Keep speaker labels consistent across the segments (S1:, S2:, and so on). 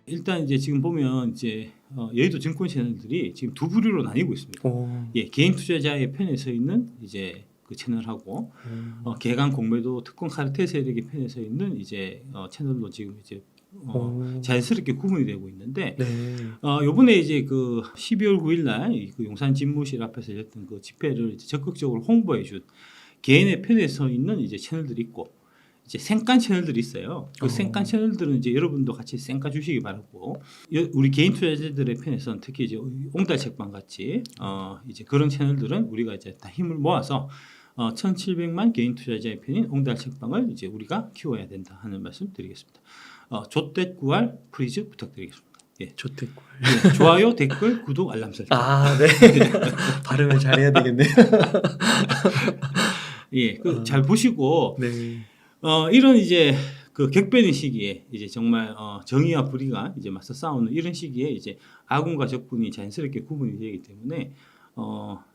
S1: 일단 이제 지금 보면 이제 여의도 증권 채널들이 지금 두 부류로 나뉘고 있습니다. 예, 개인 투자자의 편에 서 있는 이제 그 채널하고 개간 공매도 특권 카르텔 세력의 편에 서 있는 이제 채널로 지금 이제 자연스럽게 구분이 되고 있는데
S2: 네.
S1: 요번에 이제 그 12월 9일 날그 용산 집무실 앞에서 열렸던 그 집회를 이제 적극적으로 홍보해 준 개인의 편에 서 있는 이제 채널들이 있고 이제 생간 채널들이 있어요. 그 생간 채널들은 이제 여러분도 같이 생가 주시기 바라고 우리 개인 투자자들의 편에서는 특히 이제 옹달 책방 같이 이제 그런 채널들은 우리가 이제 다 힘을 모아서 1,700만 개인 투자자의 편인 옹달 책방을 이제 우리가 키워야 된다 하는 말씀 드리겠습니다. 조댓구알 프리즈 부탁드리겠습니다. 예.
S2: 조태꿀.
S1: 예, 좋아요, 댓글, 구독, 알람 설정.
S2: 아, 네. 발음을 잘해야 되겠네요.
S1: 예, 잘 보시고
S2: 네.
S1: 이런 이제 그 격변의 시기에 이제 정말 정의와 불의가 이제 맞서 싸우는 이런 시기에 이제 아군과 적군이 자연스럽게 구분이 되기 때문에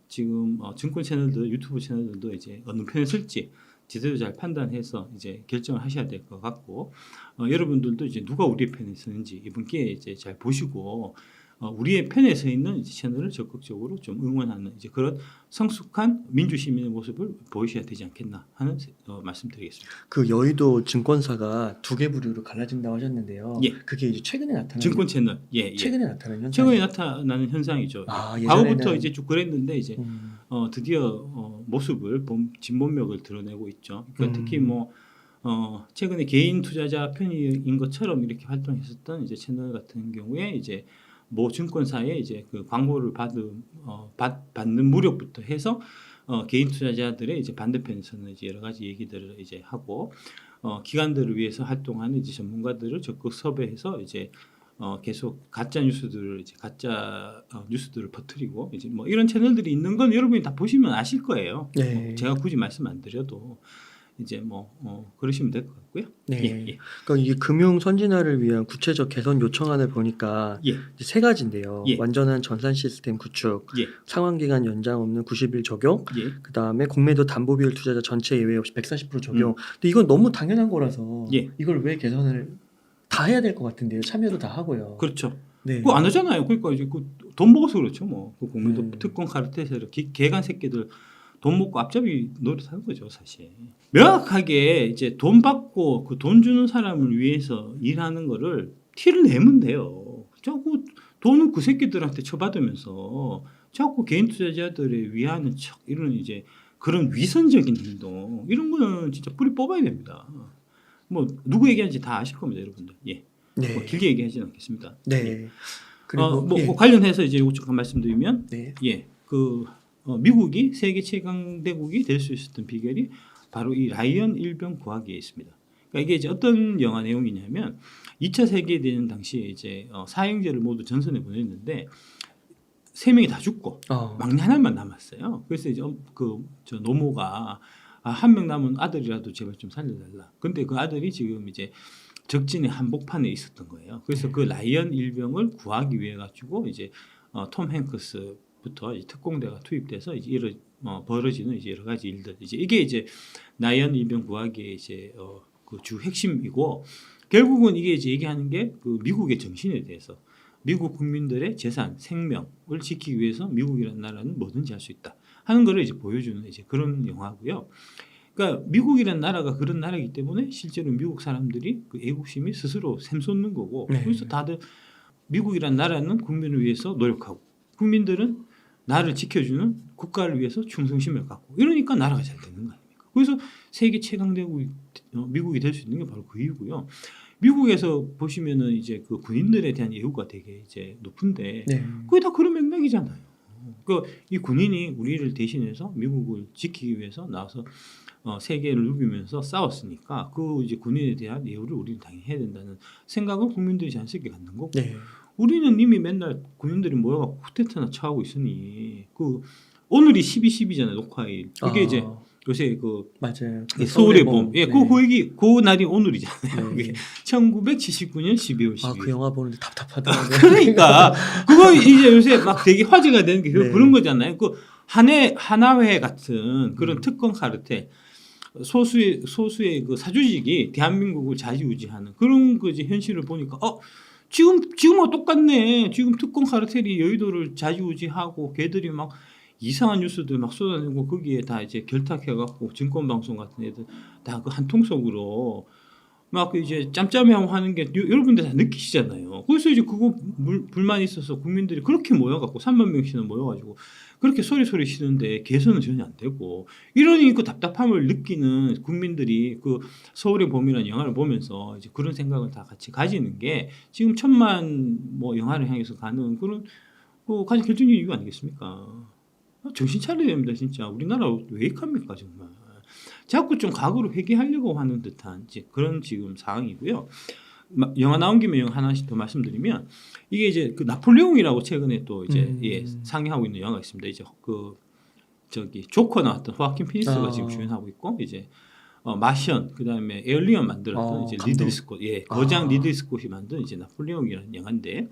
S1: 지금 증권 채널들, 유튜브 채널들도 이제 어느 편에 설지 제대로 잘 판단해서 이제 결정을 하셔야 될 것 같고 여러분들도 이제 누가 우리 편에 서는지 이번 기회에 이제 잘 보시고 우리의 편에 서 있는 이제 채널을 적극적으로 좀 응원하는 이제 그런 성숙한 민주 시민의 모습을 보이셔야 되지 않겠나 하는 말씀드리겠습니다.
S2: 그 여의도 증권사가 두 개 부류로 갈라진다고 하셨는데요.
S1: 예.
S2: 그게 이제 최근에 나타나는
S1: 증권 채널, 예.
S2: 최근에 나타나는 현상.
S1: 최근에 나타나는 현상이죠.
S2: 아,
S1: 과거부터
S2: 예전에는-
S1: 이제 쭉 그랬는데 이제 드디어 모습을 진본맥을 드러내고 있죠. 그러니까 특히 뭐 최근에 개인 투자자 편인 것처럼 이렇게 활동했었던 이제 채널 같은 경우에 이제 모 증권사에 이제 그 광고를 받는 무렵부터 해서 개인 투자자들의 이제 반대편에서는 이제 여러 가지 얘기들을 이제 하고 기관들을 위해서 활동하는 이제 전문가들을 적극 섭외해서 이제 계속 가짜 뉴스들을 이제 가짜 뉴스들을 퍼뜨리고 이제 뭐 이런 채널들이 있는 건 여러분이 다 보시면 아실 거예요.
S2: 네.
S1: 제가 굳이 말씀 안 드려도 이제 뭐 그러시면 될 것 같고요.
S2: 네.
S1: 예.
S2: 그러니까 이게 금융 선진화를 위한 구체적 개선 요청안을 보니까
S1: 예.
S2: 이제 세 가지인데요.
S1: 예.
S2: 완전한 전산 시스템 구축,
S1: 예.
S2: 상환 기간 연장 없는 90일 적용,
S1: 예.
S2: 그다음에 공매도 담보 비율 투자자 전체 예외 없이 140% 적용. 근데 이건 너무 당연한 거라서
S1: 예.
S2: 이걸 왜 개선을 다 해야 될 것 같은데요. 참여도 다 하고요.
S1: 그렇죠.
S2: 네.
S1: 그거 안 하잖아요. 그러니까 이제 돈 먹어서 그렇죠. 뭐 그 공매도
S2: 네.
S1: 특권 카르텔 개간 새끼들 돈 먹고 앞잡이 노릇하는 거죠, 사실. 명확하게 이제 돈 받고 그 돈 주는 사람을 위해서 일하는 거를 티를 내면 돼요. 자꾸 돈은 그 새끼들한테 쳐받으면서 자꾸 개인 투자자들을 위하는 척 이런 이제 그런 위선적인 행동 이런 거는 진짜 뿌리 뽑아야 됩니다. 뭐 누구 얘기하는지 다 아실 겁니다, 여러분들. 예.
S2: 네.
S1: 뭐 길게 얘기하지는 않겠습니다.
S2: 네.
S1: 예.
S2: 그리고
S1: 뭐
S2: 예.
S1: 그 관련해서 이제 요쪽 한 말씀드리면
S2: 네.
S1: 예, 그 미국이 세계 최강 대국이 될 수 있었던 비결이 바로 이 라이언 일병 구하기에 있습니다. 그러니까 이게 이제 어떤 영화 내용이냐면 2차 세계대전 당시에 이제 사형제를 모두 전선에 보냈는데 3명이 다 죽고 막내 하나만 남았어요. 그래서 이제 저 노모가 한 명 남은 아들이라도 제발 좀 살려달라. 근데 그 아들이 지금 이제 적진의 한복판에 있었던 거예요. 그래서 그 라이언 일병을 구하기 위해 가지고 이제 톰 행크스부터 이제 특공대가 투입돼서 이제 벌어지는 이제 여러 가지 일들 이제 이게 이제 라이언 일병 구하기의 이제 그 주 핵심이고 결국은 이게 이제 얘기하는 게 그 미국의 정신에 대해서 미국 국민들의 재산, 생명을 지키기 위해서 미국이라는 나라는 뭐든지 할 수 있다 하는 거를 이제 보여주는 이제 그런 영화고요. 그러니까 미국이라는 나라가 그런 나라이기 때문에 실제로 미국 사람들이 그 애국심이 스스로 샘솟는 거고
S2: 네.
S1: 그래서 다들 미국이라는 나라는 국민을 위해서 노력하고 국민들은 나를 지켜주는 국가를 위해서 충성심을 갖고 이러니까 나라가 잘 되는 거 아닙니까? 그래서 세계 최강 대국이 미국이 될 수 있는 게 바로 그 이유고요. 미국에서 보시면은 이제 그 군인들에 대한 예우가 되게 이제 높은데
S2: 네.
S1: 그게 다 그런 맥락이잖아요. 그 이 군인이 우리를 대신해서 미국을 지키기 위해서 나와서 세계를 누비면서 싸웠으니까 그 이제 군인에 대한 예우를 우리는 당연히 해야 된다는 생각을 국민들이 자연스럽게 갖는 거고
S2: 네.
S1: 우리는 이미 맨날 군인들이 모여갖고 쿠데타나 처하고 있으니 그 오늘이 12.12잖아요 녹화일 그게 이제 요새 그
S2: 맞아요.
S1: 서울의 봄, 예,
S2: 네.
S1: 그 날이 오늘이잖아요.
S2: 네.
S1: 그게 1979년 12월 12일.
S2: 그 영화 보는데 답답하더라고요.
S1: 그러니까 그거 이제 요새 막 되게 화제가 되는 게
S2: 네.
S1: 그런 거잖아요. 그 하나회 같은 그런 특권 카르텔 소수의 그 사조직이 대한민국을 좌지우지하는 그런 그 이제 현실을 보니까 지금하고 똑같네. 지금 특권 카르텔이 여의도를 좌지우지하고 걔들이 막 이상한 뉴스들 막 쏟아내고 거기에 다 이제 결탁해갖고 증권방송 같은 애들 다 그 한 통속으로 막 이제 짬짬이하고 하는 게 여러분들 다 느끼시잖아요. 그래서 이제 그거 불만이 있어서 국민들이 그렇게 모여갖고 3만 명씩은 모여가지고 그렇게 소리 치는데 개선은 전혀 안 되고 이러니 그 답답함을 느끼는 국민들이 그 서울의 봄이라는 영화를 보면서 이제 그런 생각을 다 같이 가지는 게 지금 1,000만 뭐 영화를 향해서 가는 그런 그 가장 결정적인 이유 아니겠습니까? 정신 차려야 됩니다, 진짜. 우리나라 왜 이렇습니까, 정말. 자꾸 좀 과거로 회귀하려고 하는 듯한 이제 그런 지금 상황이고요. 영화 나온 김에 영화 하나씩 더 말씀드리면 이게 이제 그 나폴레옹이라고 최근에 또 이제 예, 상영하고 있는 영화가 있습니다. 이제 그 저기 조커 나왔던 호아킨 피니스가 지금 주연하고 있고 이제 마션 그다음에 에얼리언 만들었던 이제 리들리 스콧 예, 거장 리들리 스콧이 만든 이제 나폴레옹이라는 영화인데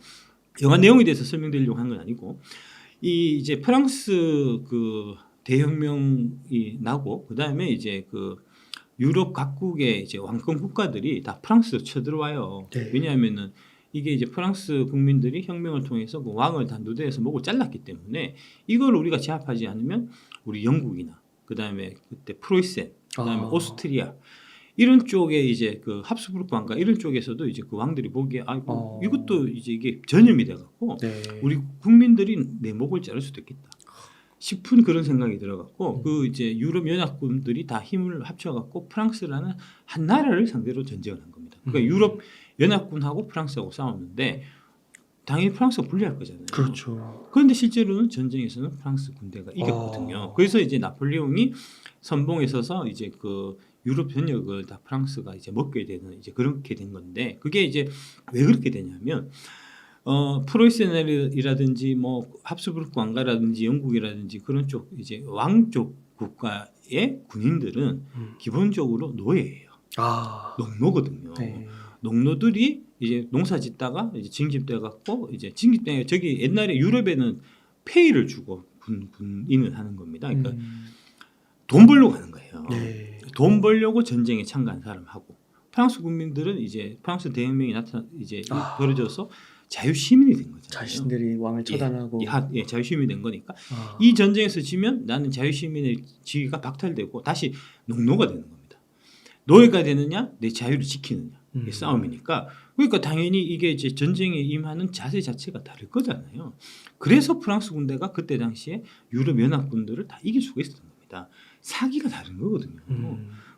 S1: 영화 내용에 대해서 설명드리려고 한 건 아니고 이 이제 프랑스 그 대혁명이 나고 그다음에 이제 그 유럽 각국의 이제 왕권 국가들이 다 프랑스로 쳐들어와요.
S2: 네.
S1: 왜냐하면은 이게 이제 프랑스 국민들이 혁명을 통해서 그 왕을 다 누대에서 목을 잘랐기 때문에 이걸 우리가 제압하지 않으면 우리 영국이나 그다음에 그때 프로이센 그다음에 오스트리아 이런 쪽에 이제 그 합스부르크 왕가 이런 쪽에서도 이제 그 왕들이 보기에 아이고 이것도 이제 이게 전염이 돼갖고
S2: 네.
S1: 우리 국민들이 내 목을 자를 수도 있겠다 싶은 그런 생각이 들어갖고 그 이제 유럽 연합군들이 다 힘을 합쳐갖고 프랑스라는 한 나라를 상대로 전쟁을 한 겁니다. 그러니까 유럽 연합군하고 프랑스하고 싸웠는데 당연히 프랑스가 불리할 거잖아요.
S2: 그렇죠.
S1: 그런데 실제로는 전쟁에서는 프랑스 군대가 이겼거든요. 그래서 이제 나폴레옹이 선봉에 서서 이제 그 유럽 전역을 다 프랑스가 이제 먹게 되는 이제 그렇게 된 건데 그게 이제 왜 그렇게 되냐면 프로이센이라든지 뭐 합스부르크 왕가라든지 영국이라든지 그런 쪽 이제 왕족 국가의 군인들은 기본적으로 노예예요. 농노거든요.
S2: 네.
S1: 농노들이 이제 농사짓다가 이제 징집돼 갖고 이제 징집돼 저기 옛날에 유럽에는 페이를 주고 군인을 하는 겁니다. 그러니까 돈 벌려고 하는 거예요.
S2: 네.
S1: 돈 벌려고 전쟁에 참가한 사람하고 프랑스 국민들은 이제 프랑스 대혁명이 이제 벌어져서 자유 시민이 된 거잖아요.
S2: 자신들이 왕을 처단하고
S1: 예, 자유 시민이 된 거니까 이 전쟁에서 지면 나는 자유 시민의 지위가 박탈되고 다시 농노가 되는 겁니다. 노예가 되느냐, 내 자유를 지키느냐 이 싸움이니까 그러니까 당연히 이게 이제 전쟁에 임하는 자세 자체가 다를 거잖아요. 그래서 프랑스 군대가 그때 당시에 유럽 연합군들을 다 이길 수가 있었던 겁니다. 사기가 다른 거거든요.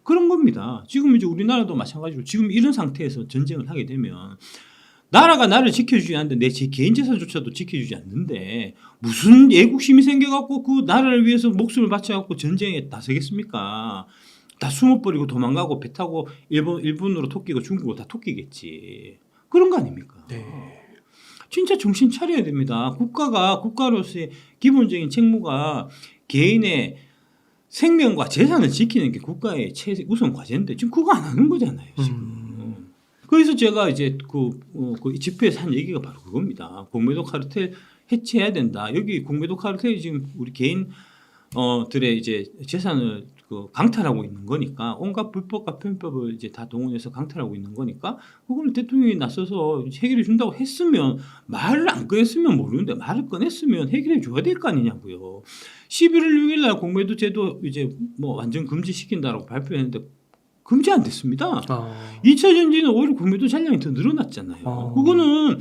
S1: 그런 겁니다. 지금 이제 우리나라도 마찬가지로 지금 이런 상태에서 전쟁을 하게 되면 나라가 나를 지켜주지 않는데 내 제 개인 재산조차도 지켜주지 않는데 무슨 애국심이 생겨갖고 그 나라를 위해서 목숨을 바쳐갖고 전쟁에 나서겠습니까? 다 숨어버리고 도망가고 배 타고 일본으로 토끼고 중국으로 다 토끼겠지. 그런 거 아닙니까?
S2: 네.
S1: 진짜 정신 차려야 됩니다. 국가가 국가로서의 기본적인 책무가 개인의 생명과 재산을 지키는 게 국가의 우선 과제인데 지금 그거 안 하는 거잖아요. 지금. 그래서 제가 이제 그 집회에서 한 얘기가 바로 그겁니다. 공매도 카르텔 해체해야 된다. 여기 공매도 카르텔이 지금 우리 개인 들의 이제 재산을 그 강탈하고 있는 거니까 온갖 불법과 편법을 이제 다 동원해서 강탈하고 있는 거니까 그걸 대통령이 나서서 해결해 준다고 했으면 말을 안 꺼냈으면 모르는데 말을 꺼냈으면 해결해 줘야 될 거 아니냐고요. 11월 6일 날 공매도 제도 이제 뭐 완전 금지시킨다라고 발표했는데 금지 안 됐습니다. 2차 전지는 오히려 공매도 잔량이 더 늘어났잖아요. 그거는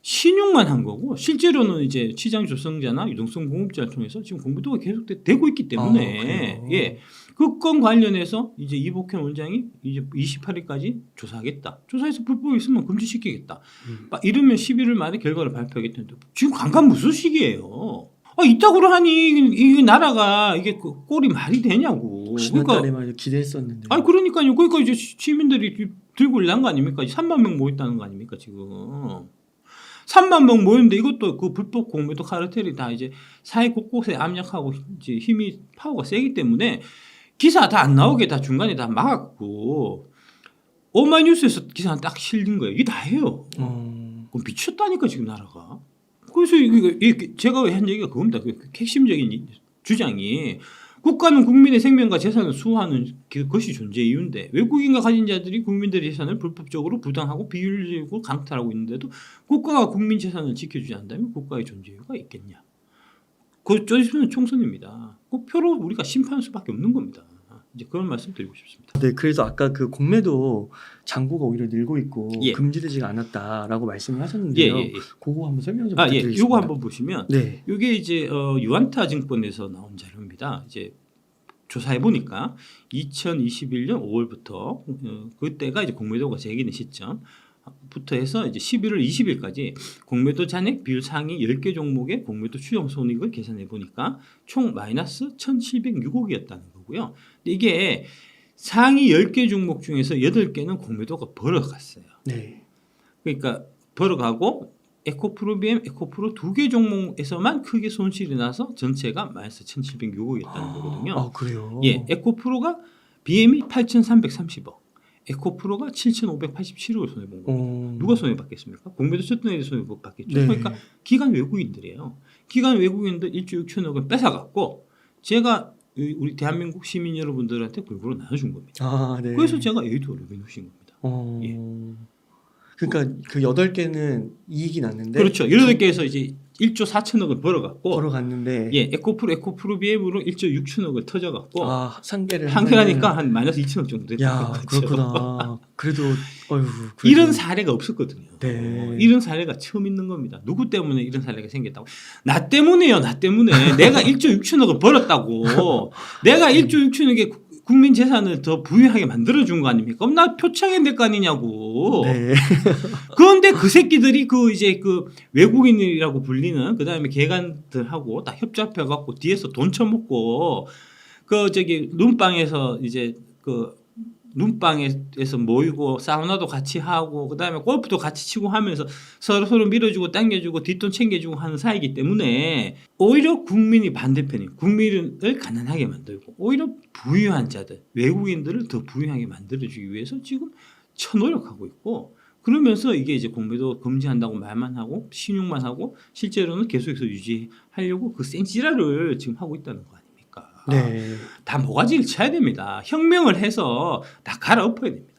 S1: 신용만 한 거고 실제로는 이제 시장 조성자나 유동성 공급자를 통해서 지금 공매도가 계속 되고 있기 때문에 예. 그 건 관련해서 이제 이복현 원장이 이제 28일까지 조사하겠다. 조사해서 불법이 있으면 금지시키겠다. 이러면 11월 말에 결과를 발표하겠다는데 지금 강간무소식이에요. 이따구로 하니 이 나라가 이게 그 꼴이 말이 되냐고.
S2: 지난달에만 기대했었는데.
S1: 그러니까요. 그러니까 이제 시민들이 들고 일난 거 아닙니까? 3만 명 모였다는 거 아닙니까 지금? 3만 명 모였는데 이것도 그 불법 공매도 카르텔이 다 이제 사회 곳곳에 압력하고 이제 힘이 파워가 세기 때문에 기사 다 안 나오게 다 중간에 다 막았고 오마이뉴스에서 기사 딱 실린 거예요. 이게 다예요. 그럼 미쳤다니까 지금 나라가. 그래서 제가 한 얘기가 그겁니다. 그 핵심적인 주장이 국가는 국민의 생명과 재산을 수호하는 그것이 존재 이유인데 외국인과 가진 자들이 국민들의 재산을 불법적으로 부당하고 비윤리적으로 강탈하고 있는데도 국가가 국민 재산을 지켜주지 않는다면 국가의 존재 이유가 있겠냐. 그 쪼지는 총선입니다. 그 표로 우리가 심판할 수밖에 없는 겁니다. 이제 그런 말씀 드리고 싶습니다.
S2: 네, 그래서 아까 그 공매도 잔고가 오히려 늘고 있고
S1: 예.
S2: 금지되지가 않았다라고 말씀을 하셨는데요.
S1: 예.
S2: 그거 한번 설명 좀
S1: 예.
S2: 부탁드리겠습니다.
S1: 요거 한번 보시면
S2: 네.
S1: 이게 이제 유안타 증권에서 나온 자료입니다. 이제 조사해 보니까 2021년 5월부터 그때가 이제 공매도가 제기된 시점부터 해서 이제 11월 20일까지 공매도 잔액 비율 상위 10개 종목의 공매도 추정 손익을 계산해 보니까 총 마이너스 1,706억이었다는 거고요. 근데 이게 상위 10개 종목 중에서 8개는 공매도가 벌어갔어요.
S2: 네.
S1: 그러니까 벌어가고 에코프로 BM, 에코프로 2개 종목에서만 크게 손실이 나서 전체가 마이너스 1,706억이었다는 거거든요.
S2: 아, 그래요?
S1: 예, 에코프로가 BM이 8,330억, 에코프로가 7,587억을 손해 본 겁니다. 누가 손해 받겠습니까? 공매도 쳤던 애들이 손해 받겠죠.
S2: 네.
S1: 그러니까 기관 외국인들이에요. 기관 외국인들 1조 6천억을 뺏어갔고 제가 우리 대한민국 시민 여러분들한테 골고루 나눠준 겁니다.
S2: 아, 네.
S1: 그래서 제가 에이도를 내놓으신 겁니다. 예.
S2: 그러니까 그 8개는 이익이 났는데
S1: 그렇죠. 8개에서 이제 1조 4천억을 벌어갔고
S2: 벌어갔는데
S1: 예, 에코프로 BM으로 1조 6천억을 터져갖고
S2: 아, 상계를
S1: 한계하니까 한 마이너스 2천억 정도
S2: 야,
S1: 됐던 거죠.
S2: 그렇구나. 그래도 그래도
S1: 이런 사례가 없었거든요.
S2: 네.
S1: 이런 사례가 처음 있는 겁니다. 누구 때문에 이런 사례가 생겼다고? 나 때문에요. 나 때문에. 내가 1조 6천억을 벌었다고. 내가 1조 6천억의 국민 재산을 더 부유하게 만들어준 거 아닙니까? 그럼 나 표창해야 될 거 아니냐고.
S2: 네.
S1: 그런데 그 새끼들이 그 이제 그 외국인이라고 불리는 그 다음에 개간들하고 다 협잡해갖고 뒤에서 돈 쳐먹고 그 저기 눈방에서 이제 그 눈방에서 모이고 사우나도 같이 하고 그 다음에 골프도 같이 치고 하면서 서로 밀어주고 당겨주고 뒷돈 챙겨주고 하는 사이기 때문에 오히려 국민이 반대편이 국민을 가난하게 만들고 오히려 부유한 자들 외국인들을 더 부유하게 만들어주기 위해서 지금 처노력하고 있고 그러면서 이게 이제 공매도 금지한다고 말만 하고 신용만 하고 실제로는 계속해서 유지하려고 그 센지라를 지금 하고 있다는 거 아닙니까?
S2: 네.
S1: 다 모가지를 쳐야 됩니다. 혁명을 해서 다 갈아엎어야 됩니다.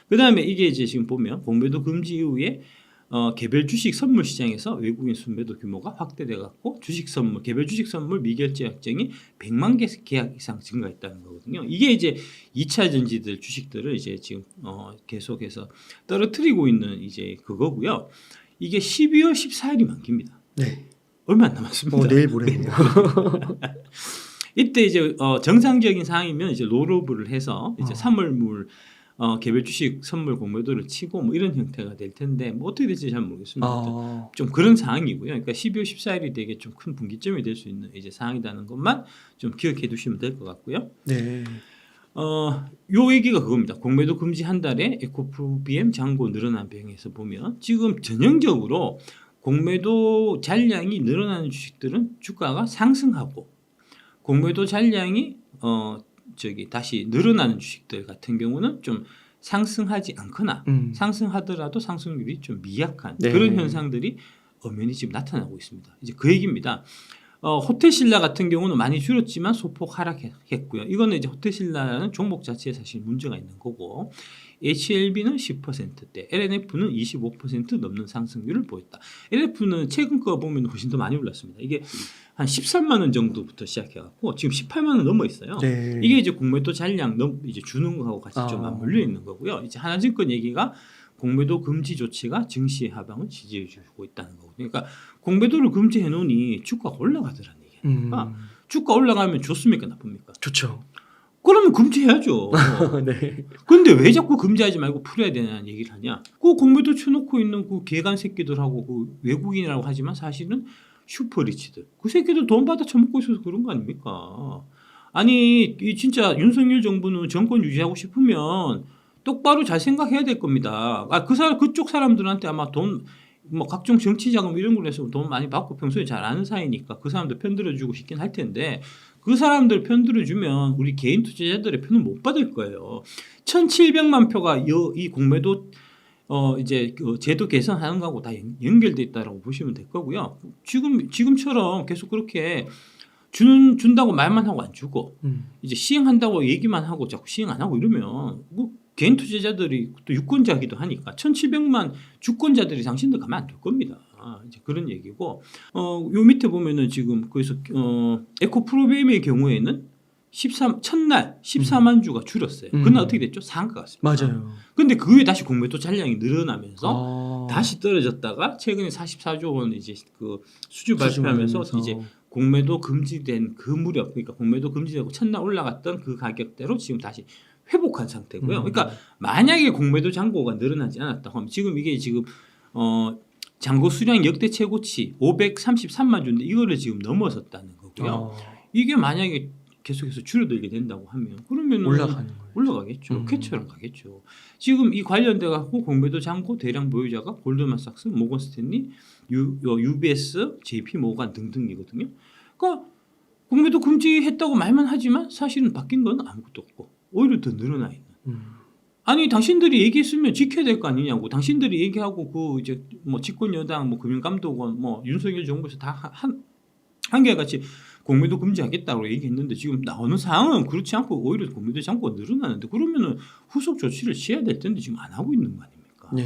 S1: 그다음에 이게 이제 지금 보면 공매도 금지 이후에 개별 주식 선물 시장에서 외국인 순매도 규모가 확대돼 갖고 주식 선물 개별 주식 선물 미결제 약정이 100만 개 계약 이상 증가했다는 거거든요. 이게 이제 2차 전지들 주식들을 이제 지금 계속해서 떨어뜨리고 있는 이제 그거고요. 이게 12월 14일이 만기입니다.
S2: 네.
S1: 얼마 안 남았습니다.
S2: 내일 모레네요.
S1: 이때 이제 정상적인 상황이면 이제 롤오버를 해서 이제 3월물 개별 주식 선물 공매도를 치고 뭐 이런 형태가 될 텐데 뭐 어떻게 될지 잘 모르겠습니다. 좀 그런 상황이고요. 그러니까 12월 14일이 되게 좀 큰 분기점이 될 수 있는 이제 상황이라는 것만 좀 기억해 두시면 될 것 같고요.
S2: 네.
S1: 요 얘기가 그겁니다. 공매도 금지 한 달에 에코프로 BM 잔고 늘어난 배경에서 보면 지금 전형적으로 공매도 잔량이 늘어나는 주식들은 주가가 상승하고 공매도 잔량이 다시 늘어나는 주식들 같은 경우는 좀 상승하지 않거나 상승하더라도 상승률이 좀 미약한
S2: 네.
S1: 그런 현상들이 엄연히 지금 나타나고 있습니다. 이제 그 얘기입니다. 호텔신라 같은 경우는 많이 줄었지만 소폭 하락했고요. 이거는 이제 호텔신라라는 종목 자체에 사실 문제가 있는 거고 HLB는 10%대, LNF는 25% 넘는 상승률을 보였다. LNF는 최근 거 보면 훨씬 더 많이 올랐습니다. 이게 한 13만 원 정도부터 시작해갖고 지금 18만 원 넘어 있어요.
S2: 네.
S1: 이게 이제 공매도 잔량 이제 주는 거하고 같이 좀 맞물려 있는 거고요. 이제 하나증권 얘기가 공매도 금지 조치가 증시 하방을 지지해주고 있다는 거거든요. 그러니까 공매도를 금지해 놓으니 주가가 올라가더라는 얘기니까 주가 올라가면 좋습니까 나쁩니까?
S2: 좋죠.
S1: 그러면 금지해야죠.
S2: 네.
S1: 근데 왜 자꾸 금지하지 말고 풀어야 되냐는 얘기를 하냐? 그 공매도 쳐놓고 있는 그 개간 새끼들하고 그 외국인이라고 하지만 사실은 슈퍼리치들 그 새끼들 돈 받아 처먹고 있어서 그런 거 아닙니까? 아니 이 진짜 윤석열 정부는 정권 유지하고 싶으면 똑바로 잘 생각해야 될 겁니다. 그쪽 사람들한테 아마 돈 뭐 각종 정치 자금 이런 걸로 해서 돈 많이 받고 평소에 잘 아는 사이니까 그 사람들 편들어주고 싶긴 할 텐데 그 사람들 편들어주면 우리 개인 투자자들의 표는 못 받을 거예요. 1,700만 표가 이 공매도 이제 그 제도 개선하는 거하고 다 연결돼 있다라고 보시면 될 거고요. 지금처럼 계속 그렇게 준다고 말만 하고 안 주고 이제 시행한다고 얘기만 하고 자꾸 시행 안 하고 이러면 뭐 개인 투자자들이 또 유권자기도 하니까 1,700만 주권자들이 당신들 가면 안 될 겁니다. 이제 그런 얘기고 요 밑에 보면은 지금 그래서 에코 프로그램의 경우에는 첫날 14만 주가 줄었어요. 그날 어떻게 됐죠? 상한 것 같습니다.
S2: 맞아요.
S1: 근데 그 후에 다시 공매도 잔량이 늘어나면서 다시 떨어졌다가 최근에 44조 원 이제 그 수주 발표하면서 이제 공매도 금지된 그 무렵, 그러니까 공매도 금지되고 첫날 올라갔던 그 가격대로 지금 다시 회복한 상태고요. 그러니까 만약에 공매도 잔고가 늘어나지 않았다 하면 지금 이게 지금 잔고 수량 역대 최고치 533만 주인데 이거를 지금 넘어섰다는 거고요. 이게 만약에 계속해서 줄어들게 된다고 하면 그러면
S2: 올라가는 거예요.
S1: 올라가겠죠. 쾌처럼 가겠죠. 지금 이 관련돼 갖고 공매도 잔고 대량 보유자가 골드만삭스, 모건 스탠리, UBS, JP 모건 등등이거든요. 그러니까 공매도 금지했다고 말만 하지만 사실은 바뀐 건 아무것도 없고 오히려 더 늘어나 있는. 아니 당신들이 얘기했으면 지켜야 될 거 아니냐고. 당신들이 얘기하고 그 이제 뭐 집권 여당 뭐 금융감독원 뭐 윤석열 정부에서 다 한결같이 공매도 금지하겠다고 얘기했는데 지금 나오는 상황은 그렇지 않고 오히려 공매도 잔고가 늘어나는데 그러면은 후속 조치를 취해야 될 텐데 지금 안 하고 있는 거 아닙니까?
S2: 네.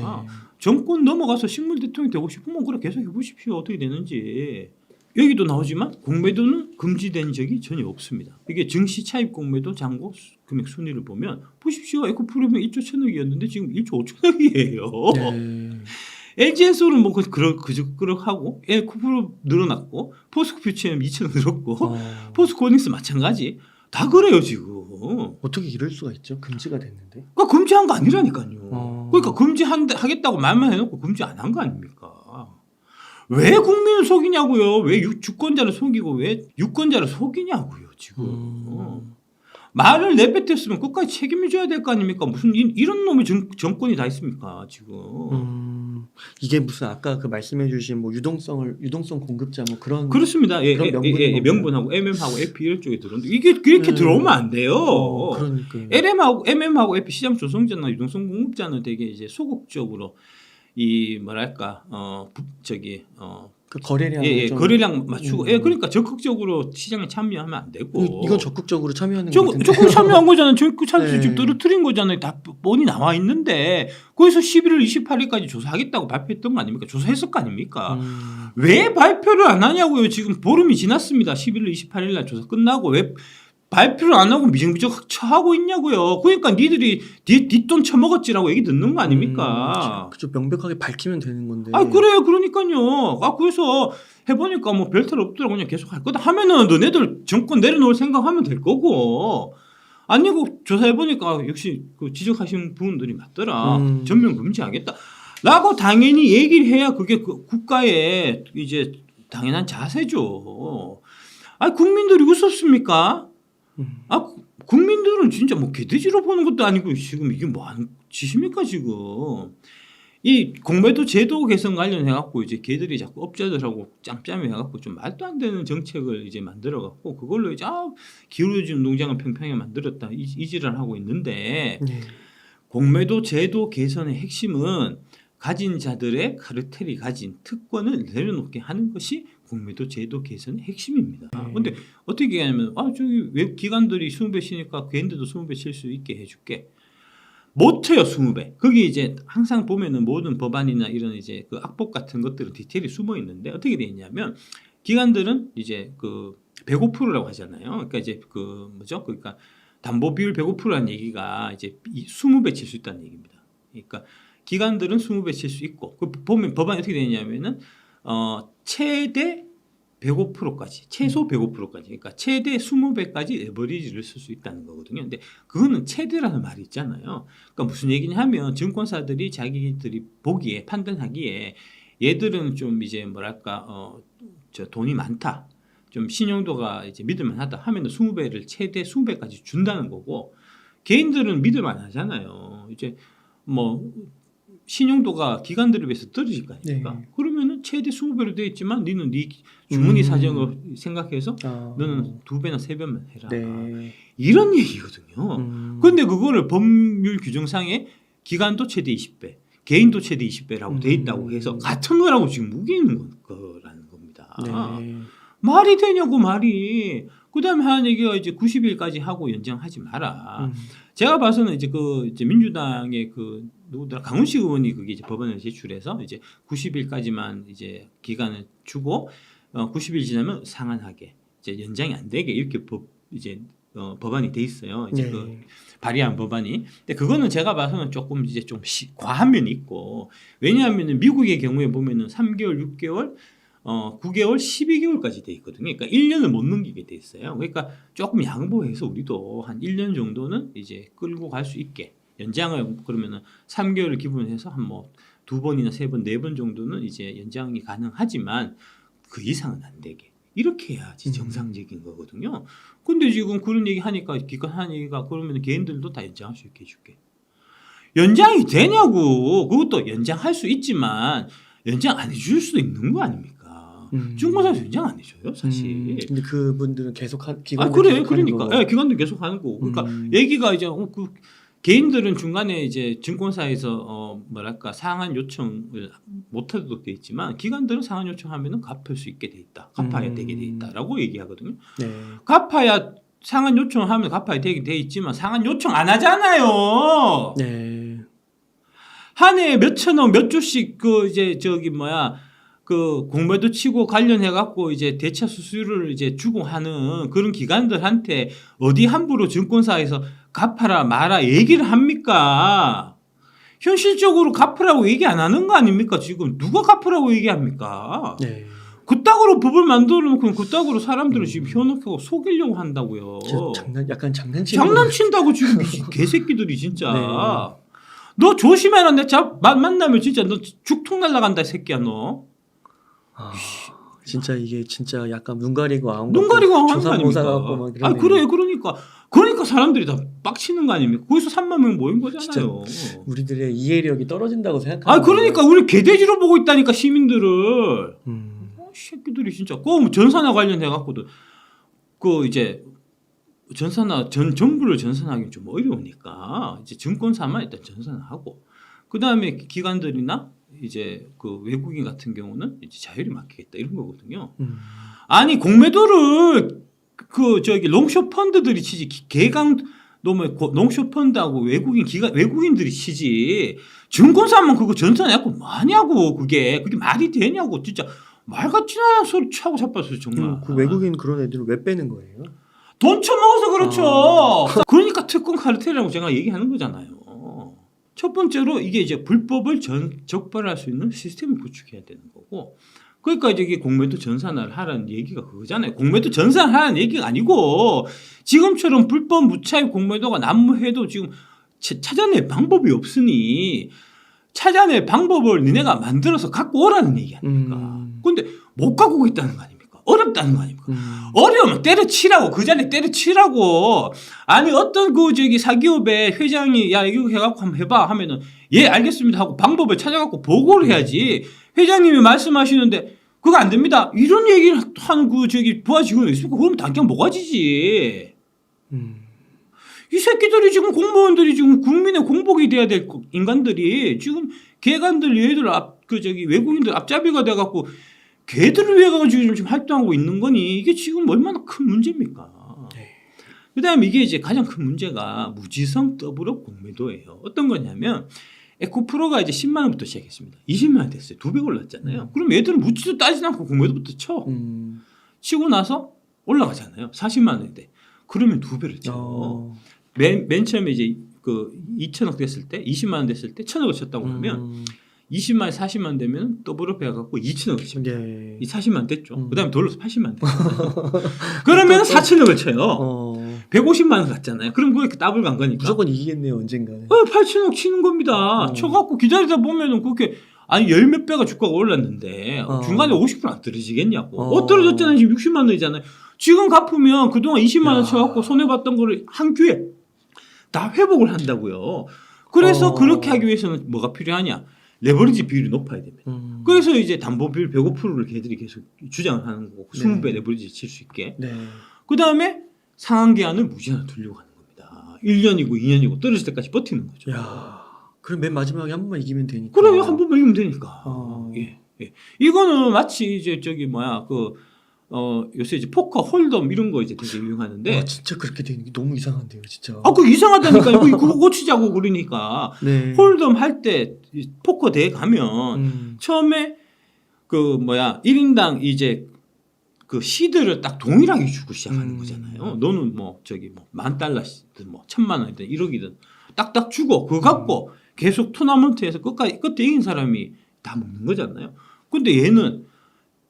S1: 정권 넘어가서 식물 대통령이 되고 싶으면 그래 계속 해보십시오. 어떻게 되는지. 여기도 나오지만 공매도는 금지된 적이 전혀 없습니다. 이게 증시 차입 공매도 잔고 금액 순위를 보면 보십시오. 에코 프로그램 1조 1,000억이었는데 지금 1조 5천억이에요.
S2: 네.
S1: LG엔솔은 뭐 그럭하고 에코프로 늘어났고 포스코 퓨처는 2천억 늘었고 포스코홀딩스 마찬가지 다 그래요 지금.
S2: 어떻게 이럴 수가 있죠? 금지가 됐는데.
S1: 그러니까 금지한 거 아니라니까요. 그러니까 금지하겠다고 말만 해놓고 금지 안 한 거 아닙니까? 왜 국민을 속이냐고요? 왜 주권자를 속이고 왜 유권자를 속이냐고요 지금. 말을 내뱉었으면 끝까지 책임을 져야 될 거 아닙니까? 무슨 이런 놈의 정권이 다 있습니까 지금.
S2: 이게 무슨 아까 그 말씀해주신 뭐 유동성 공급자 뭐 그런
S1: 그렇습니다.
S2: 그런
S1: 명분하고 MM하고 FP 이런 쪽에 들어오는데 이게 그렇게 들어오면 안 돼요.
S2: 그러니까
S1: LM하고 MM하고 FP 시장 조성자나 유동성 공급자는 되게 이제 소극적으로 이 뭐랄까
S2: 그 거래량
S1: 거래량 맞추고 그러니까 적극적으로 시장에 참여하면 안 되고
S2: 이건 적극적으로 참여하는 거 같은데.
S1: 적극 참여한 거잖아요. 적극 참여
S2: 네.
S1: 지금 떨어뜨린 거잖아요. 다 뻔히 나와 있는데 거기서 11월 28일까지 조사하겠다고 발표했던 거 아닙니까? 조사했을 거 아닙니까? 왜 발표를 안 하냐고요. 지금 보름이 지났습니다. 11월 28일 날 조사 끝나고 왜 발표를 안 하고 미정미정 처하고 있냐고요. 그러니까 니들이 뒷돈 처먹었지라고 얘기 듣는 거 아닙니까?
S2: 그죠. 명백하게 밝히면 되는 건데.
S1: 그래요. 그러니까요. 그래서 해보니까 뭐 별탈 없더라고 그냥 계속 할 거다 하면은 너네들 정권 내려놓을 생각하면 될 거고 아니고 조사해보니까 역시 그 지적하신 부분들이 맞더라. 전면 금지하겠다. 라고 당연히 얘기를 해야 그게 그 국가의 이제 당연한 자세죠. 국민들이 웃었습니까? 국민들은 진짜 뭐 개돼지로 보는 것도 아니고 지금 이게 뭐 하는 짓입니까 지금. 이 공매도 제도 개선 관련해 갖고 이제 걔들이 자꾸 업자들하고 짬짬이 해 갖고 좀 말도 안 되는 정책을 이제 만들어 갖고 그걸로 이제 기울어진 농장을 평평하게 만들었다 이지랄 하고 있는데 공매도 제도 개선의 핵심은 가진 자들의 카르텔이 가진 특권을 내려놓게 하는 것이 공매도 제도 개선의 핵심입니다. 그런데 어떻게 얘기하냐면 저기 외국 기관들이 20배 쉬니까 걔네들도 20배 쉴 수 있게 해줄게. 못 쳐요 20배. 거기 이제 항상 보면은 모든 법안이나 이런 이제 그 악법 같은 것들은 디테일이 숨어 있는데 어떻게 돼 있냐면 기관들은 이제 그 105%라고 하잖아요. 그러니까 이제 그 뭐죠? 그러니까 담보 비율 105%라는 얘기가 이제 20배 칠 수 있다는 얘기입니다. 그러니까 기관들은 20배 칠 수 있고 그 보면 법안이 어떻게 되냐면은 최대 105%까지 최소 105%까지 그러니까 최대 20배까지 레버리지를 쓸 수 있다는 거거든요. 근데 그거는 최대라는 말이 있잖아요. 그러니까 무슨 얘기냐 하면 증권사들이 자기들이 보기에 판단하기에 얘들은 좀 이제 뭐랄까 저 돈이 많다. 좀 신용도가 이제 믿을만하다 하면은 20배를 최대 20배까지 준다는 거고 개인들은 믿을만 하잖아요. 이제 뭐 신용도가 기관들에 비해서 떨어질 거 아닙니까? 그러면은 최대 20배로 되어 있지만 너는 네 주머니 사정을 생각해서 너는 2배나 3배만 해라. 이런 얘기거든요. 그런데 그거를 법률 규정상에 기관도 최대 20배, 개인도 최대 20배라고 돼 있다고 해서 같은 거라고 지금 우기는 거라는 겁니다. 말이 되냐고 말이. 그다음에 하는 얘기가 이제 90일까지 하고 연장하지 마라. 제가 봐서는 이제 그 이제 민주당의 그 누구더라 강훈식 의원이 그게 이제 법안을 제출해서 이제 90일까지만 이제 기간을 주고 90일 지나면 상한하게 이제 연장이 안 되게 이렇게 법안이 돼 있어요. 이제
S2: 네.
S1: 그 발의한 법안이. 근데 그거는 제가 봐서는 조금 이제 좀 과한 면이 있고 왜냐하면은 미국의 경우에 보면은 3개월, 6개월 9개월, 12개월까지 돼 있거든요. 그러니까 1년을 못 넘기게 돼 있어요. 그러니까 조금 양보해서 우리도 한 1년 정도는 이제 끌고 갈 수 있게 연장을 그러면은 3개월을 기본해서 한 뭐 2번이나 3번, 4번 정도는 이제 연장이 가능하지만 그 이상은 안 되게 이렇게 해야지 정상적인 거거든요. 근데 지금 그런 얘기 하니까 기껏 하는 얘기가 그러면 개인들도 다 연장할 수 있게 해줄게. 연장이 되냐고. 그것도 연장할 수 있지만 연장 안 해줄 수도 있는 거 아닙니까? 증권사에서 연장 안 해줘요, 사실.
S2: 근데 그분들은 계속 기관
S1: 그래, 그러니까, 기관도 계속 하는 거고. 그러니까 얘기가 이제 그 개인들은 중간에 이제 증권사에서 뭐랄까 상한 요청을 못하도록 돼 있지만 기관들은 상한 요청하면은 갚을 수 있게 돼 있다, 갚아야 되게 돼 있다라고 얘기하거든요.
S2: 네.
S1: 갚아야 상한 요청하면 갚아야 되게 돼 있지만 상한 요청 안 하잖아요.
S2: 네.
S1: 한 해에 몇 천억 몇 조씩 그 이제 그 공매도 치고 관련해 갖고 이제 대차 수수료를 이제 주고 하는 그런 기관들한테 어디 함부로 증권사에서 갚아라 마라 얘기를 합니까? 현실적으로 갚으라고 얘기 안 하는 거 아닙니까? 지금 누가 갚으라고 얘기합니까?
S2: 네.
S1: 그따구로 법을 만들어 놓고 그따구로 사람들을 지금 현혹하고 속이려고 한다고요.
S2: 약간
S1: 장난친다고 지금 이 개새끼들이 진짜.
S2: 네.
S1: 너 조심해라. 내 만나면 진짜 너 죽통 날라간다 이 새끼야 너.
S2: 진짜 이게 진짜 약간 눈 가리고 안
S1: 눈 가리고 안 하는 거
S2: 조사모사
S1: 아닙니까?
S2: 갖고 막
S1: 그래 그러니까 사람들이 다 빡치는 거 아닙니까? 거기서 3만 명 모인 거잖아요.
S2: 우리들의 이해력이 떨어진다고 생각하는
S1: 그러니까 우리 개돼지로 보고 있다니까 시민들을. 새끼들이 진짜 꼭 전산화 관련해 갖고도 그 이제 정부를 전산하기 좀 어려우니까 이제 증권사만 일단 전산하고 그 다음에 기관들이나 이제 그 외국인 같은 경우는 이제 자율이 맡기겠다 이런 거거든요. 아니 공매도를 그 롱숏 펀드들이 치지 개강 너무 롱숏 펀드하고 외국인들이 치지 증권사만 그거 전산해갖고 뭐하냐고 그게 말이 되냐고 진짜 말 같지는 않은 소리 차고 자빠서 정말.
S2: 그 외국인 그런 애들을 왜 빼는 거예요?
S1: 돈 처먹어서 그렇죠. 그러니까 특권 카르텔이라고 제가 얘기하는 거잖아요. 첫 번째로 이게 이제 불법을 적발할 수 있는 시스템을 구축해야 되는 거고, 그러니까 이제 공매도 전산화를 하라는 얘기가 그거잖아요. 공매도 전산하라는 얘기가 아니고 지금처럼 불법 무차입 공매도가 난무해도 지금 찾아낼 방법이 없으니 찾아낼 방법을 니네가 만들어서 갖고 오라는 얘기 아닙니까? 근데 못 갖고 있다는 거 아닙니까? 어렵다는 거 아닙니까? 어려우면 때려치라고 그 자리에 때려치라고. 아니 어떤 사기업의 회장이 야 이거 해갖고 한번 해봐 하면은 예 알겠습니다 하고 방법을 찾아갖고 보고를 해야지. 회장님이 말씀하시는데 그거 안 됩니다 이런 얘기를 하는 부하 직원이 있습니까? 그러면 당장 모가지지. 이 새끼들이 지금 공무원들이 지금 국민의 공복이 돼야 될 인간들이 지금 개간들 얘들 외국인들 앞잡이가 돼갖고 걔들을 위해 가지고 지금 활동하고 있는 거니 이게 지금 얼마나 큰 문제입니까? 네. 그다음에 이게 이제 가장 큰 문제가 무지성 더블 공매도예요. 어떤 거냐면 에코프로가 이제 10만 원부터 시작했습니다. 20만 원 됐어요. 2배 올랐잖아요. 그럼 얘들은 묻지도 따지지 않고 공매도부터 쳐. 치고 나서 올라가잖아요. 40만 원이 돼. 그러면 2배를 쳐. 맨 처음에 이제 그 2천억 됐을 때 20만 원 됐을 때 1,000억을 쳤다고 하면 20만 원, 40만 원 되면 더블업 해갖고 2천억을 칩니다.
S2: 네.
S1: 이 40만 원 됐죠. 그다음에 돌려서 80만 원 됐죠. 그러면 4천억을 쳐요. 150만 원 갔잖아요. 그럼 그게 더블 간 거니까.
S2: 무조건 이기겠네요 언젠가는.
S1: 8천억 치는 겁니다. 쳐갖고 기다리다 보면은 그렇게 열 몇 배가 주가가 올랐는데 중간에 50%안 떨어지겠냐고. 떨어졌잖아요. 지금 60만 원이잖아요. 지금 갚으면 그동안 20만 원 쳐갖고 손해봤던 거를 한 기회에 다 회복을 한다고요. 그래서 그렇게 하기 위해서는 뭐가 필요하냐? 레버리지 비율이 높아야 됩니다. 그래서 이제 담보 비율 105%를 걔들이 계속 주장을 하는 거고 20배 레버리지 칠 수 있게.
S2: 네.
S1: 그다음에 상한 기한을 무제한으로 돌리고 가는 겁니다. 1년이고 2년이고 떨어질 때까지 버티는 거죠.
S2: 야, 그럼 맨 마지막에 한 번만 이기면 되니까.
S1: 그래요. 한 번만 이기면 되니까. 예. 이거는 마치 이제 요새 이제 포커 홀덤 이런 거 이제 되게 유행하는데
S2: 와, 진짜 그렇게 되는 게 너무 이상한데요, 진짜.
S1: 그 이상하다니까. 이거 그거 고치자고 그러니까.
S2: 네.
S1: 홀덤 할 때 포커 대회 가면 처음에 그 1인당 이제 그 시드를 딱 동일하게 주고 시작하는 거잖아요. 너는 뭐 저기 뭐 $10,000든 뭐 1,000,000원이든 1억이든 딱딱 주고 그거 갖고 계속 토너먼트에서 끝에 이긴 사람이 다 먹는 거잖아요. 근데 얘는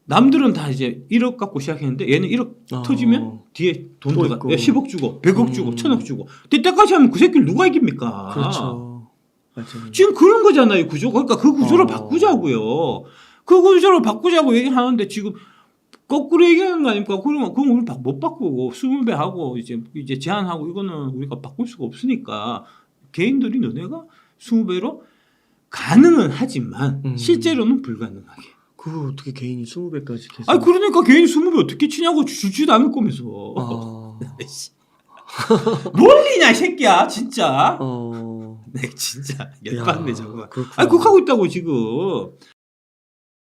S1: 남들은 다 이제 1억 갖고 시작했는데 얘는 1억 터지면 뒤에 돈
S2: 또
S1: 들어가.
S2: 있고.
S1: 10억 주고 100억 주고 1,000억 주고 때까지 하면 그 새끼를 누가 이깁니까?
S2: 그렇죠. 맞아요.
S1: 지금 그런 거잖아요, 구조. 그러니까 그 구조를
S2: 어.
S1: 바꾸자고요. 그 구조를 바꾸자고 얘기하는데 지금 거꾸로 얘기하는 거 아닙니까? 그러면 그건 우리 못 바꾸고 20배 하고 이제 제한하고 이거는 우리가 바꿀 수가 없으니까 개인들이 너네가 20배로 가능은 하지만 실제로는 불가능하게.
S2: 그거 어떻게 개인이 20배까지 계속?
S1: 아니 그러니까 개인이 20배 어떻게 치냐고 주지도 않을 거면서. 논리냐 이 새끼야 진짜. 네 진짜 열받네 저거. 아니 그거 하고 있다고 지금.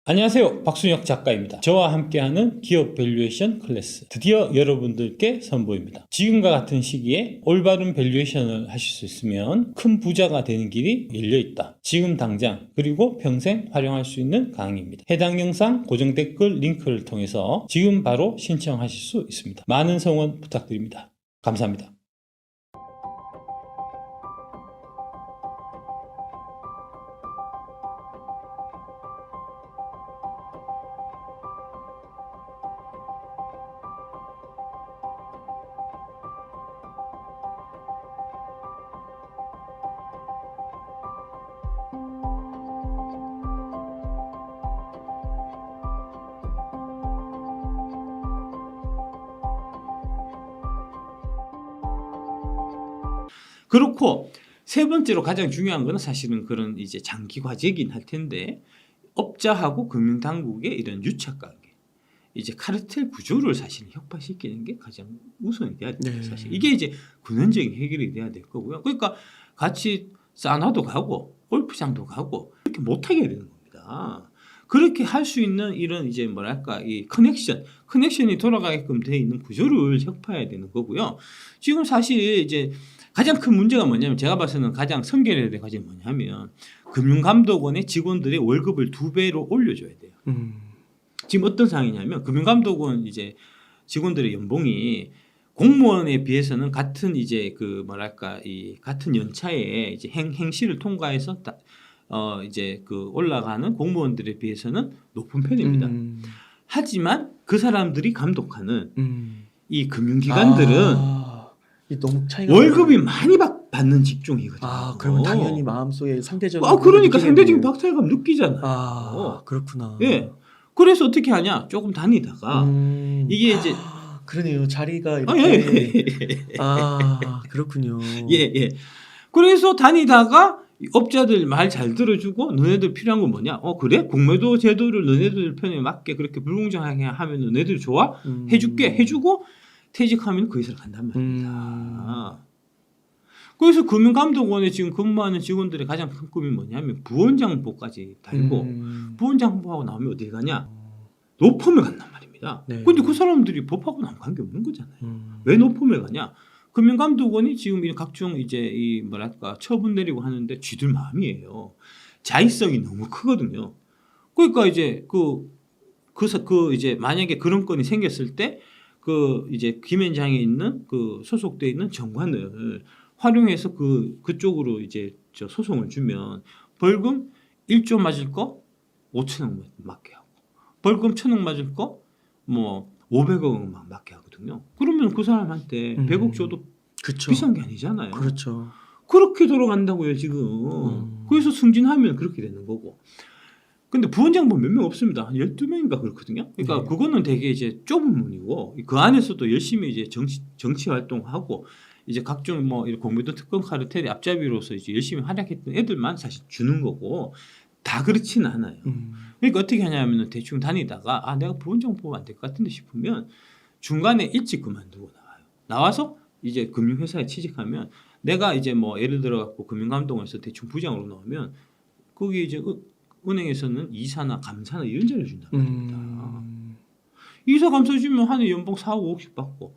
S1: 안녕하세요, 박순혁 작가입니다. 저와 함께하는 기업 밸류에이션 클래스 드디어 여러분들께 선보입니다. 지금과 같은 시기에 올바른 밸류에이션을 하실 수 있으면 큰 부자가 되는 길이 열려있다. 지금 당장 그리고 평생 활용할 수 있는 강의입니다. 해당 영상 고정 댓글 링크를 통해서 지금 바로 신청하실 수 있습니다. 많은 성원 부탁드립니다. 감사합니다. 그렇고 세 번째로 가장 중요한 거는 사실은 그런 이제 장기 과제이긴 할 텐데 업자하고 금융당국의 이런 유착관계, 이제 카르텔 구조를 사실 혁파시키는 게 가장 우선이 돼야 돼요. 사실 이게 이제 근원적인 해결이 돼야 될 거고요. 그러니까 같이 사우나도 가고 골프장도 가고 이렇게 못하게 해야 되는 겁니다. 그렇게 할 수 있는 이런 이제 이 커넥션이 돌아가게끔 돼 있는 구조를 혁파해야 되는 거고요. 지금 사실 이제 가장 큰 문제가 뭐냐면 제가 봐서는 가장 선결해야 될 과제는 뭐냐면 금융감독원의 직원들의 월급을 2배로 올려줘야 돼요. 지금 어떤 상황이냐면 금융감독원 이제 직원들의 연봉이 공무원에 비해서는 같은 이제 이 같은 연차에 이제 행시를 통과해서 이제 올라가는 공무원들에 비해서는 높은 편입니다. 하지만 그 사람들이 감독하는 이 금융기관들은
S2: 너무 차이가
S1: 월급이 많이 받는 직종이거든요.
S2: 그러면 당연히 마음속에 상대적인
S1: 그러니까 상대적인 박탈감 느끼잖아요.
S2: 그렇구나.
S1: 예. 그래서 어떻게 하냐? 조금 다니다가 이게 이제
S2: 그러네요. 자리가 이렇게 그렇군요.
S1: 예. 그래서 다니다가 업자들 말 잘 들어주고 너네들 필요한 건 뭐냐? 그래? 공매도 제도를 너네들 편에 맞게 그렇게 불공정하게 하면 너네들 좋아? 해주고 퇴직하면 그 회사를 간단 말입니다. 그래서 금융감독원에 지금 근무하는 직원들의 가장 큰 꿈이 뭐냐면 부원장보까지 달고 부원장보하고 나오면 어디 가냐? 노펌을 간단 말입니다. 그런데 그 사람들이 법하고는 아무 관계 없는 거잖아요. 왜 노펌을 가냐? 금융감독원이 지금 이 각종 이제 처분 내리고 하는데 쥐들 마음이에요. 자의성이 너무 크거든요. 그러니까 이제 이제 만약에 그런 건이 생겼을 때 이제 김현장에 있는 소속돼 있는 정관을 활용해서 그쪽으로 이제 소송을 주면 벌금 1조 맞을 거 5천억 맞게 하고 벌금 1,000억 맞을 거 뭐 500억은 막 맞게 하거든요. 그러면 그 사람한테 100억 줘도 비싼 게 아니잖아요.
S2: 그렇죠.
S1: 그렇게 돌아간다고요 지금. 그래서 승진하면 그렇게 되는 거고. 근데 부원장분 몇 명 없습니다. 한 12명인가 그렇거든요. 그러니까 그거는 되게 이제 좁은 문이고 그 안에서도 열심히 이제 정치 활동하고 이제 각종 공매도 특권 카르텔의 앞잡이로서 이제 열심히 활약했던 애들만 사실 주는 거고 다 그렇지는 않아요. 그러니까 어떻게 하냐면 대충 다니다가 내가 부원장 뽑으면 안 될 것 같은데 싶으면 중간에 일찍 그만두고 나와요. 나와서 이제 금융회사에 취직하면 내가 이제 예를 들어 갖고 금융감독원에서 대충 부장으로 나오면 거기 이제 은행에서는 이사나 감사나 이런 자리를 준단 말입니다. 이사 감사 주면 한 해 연봉 4, 5억씩 받고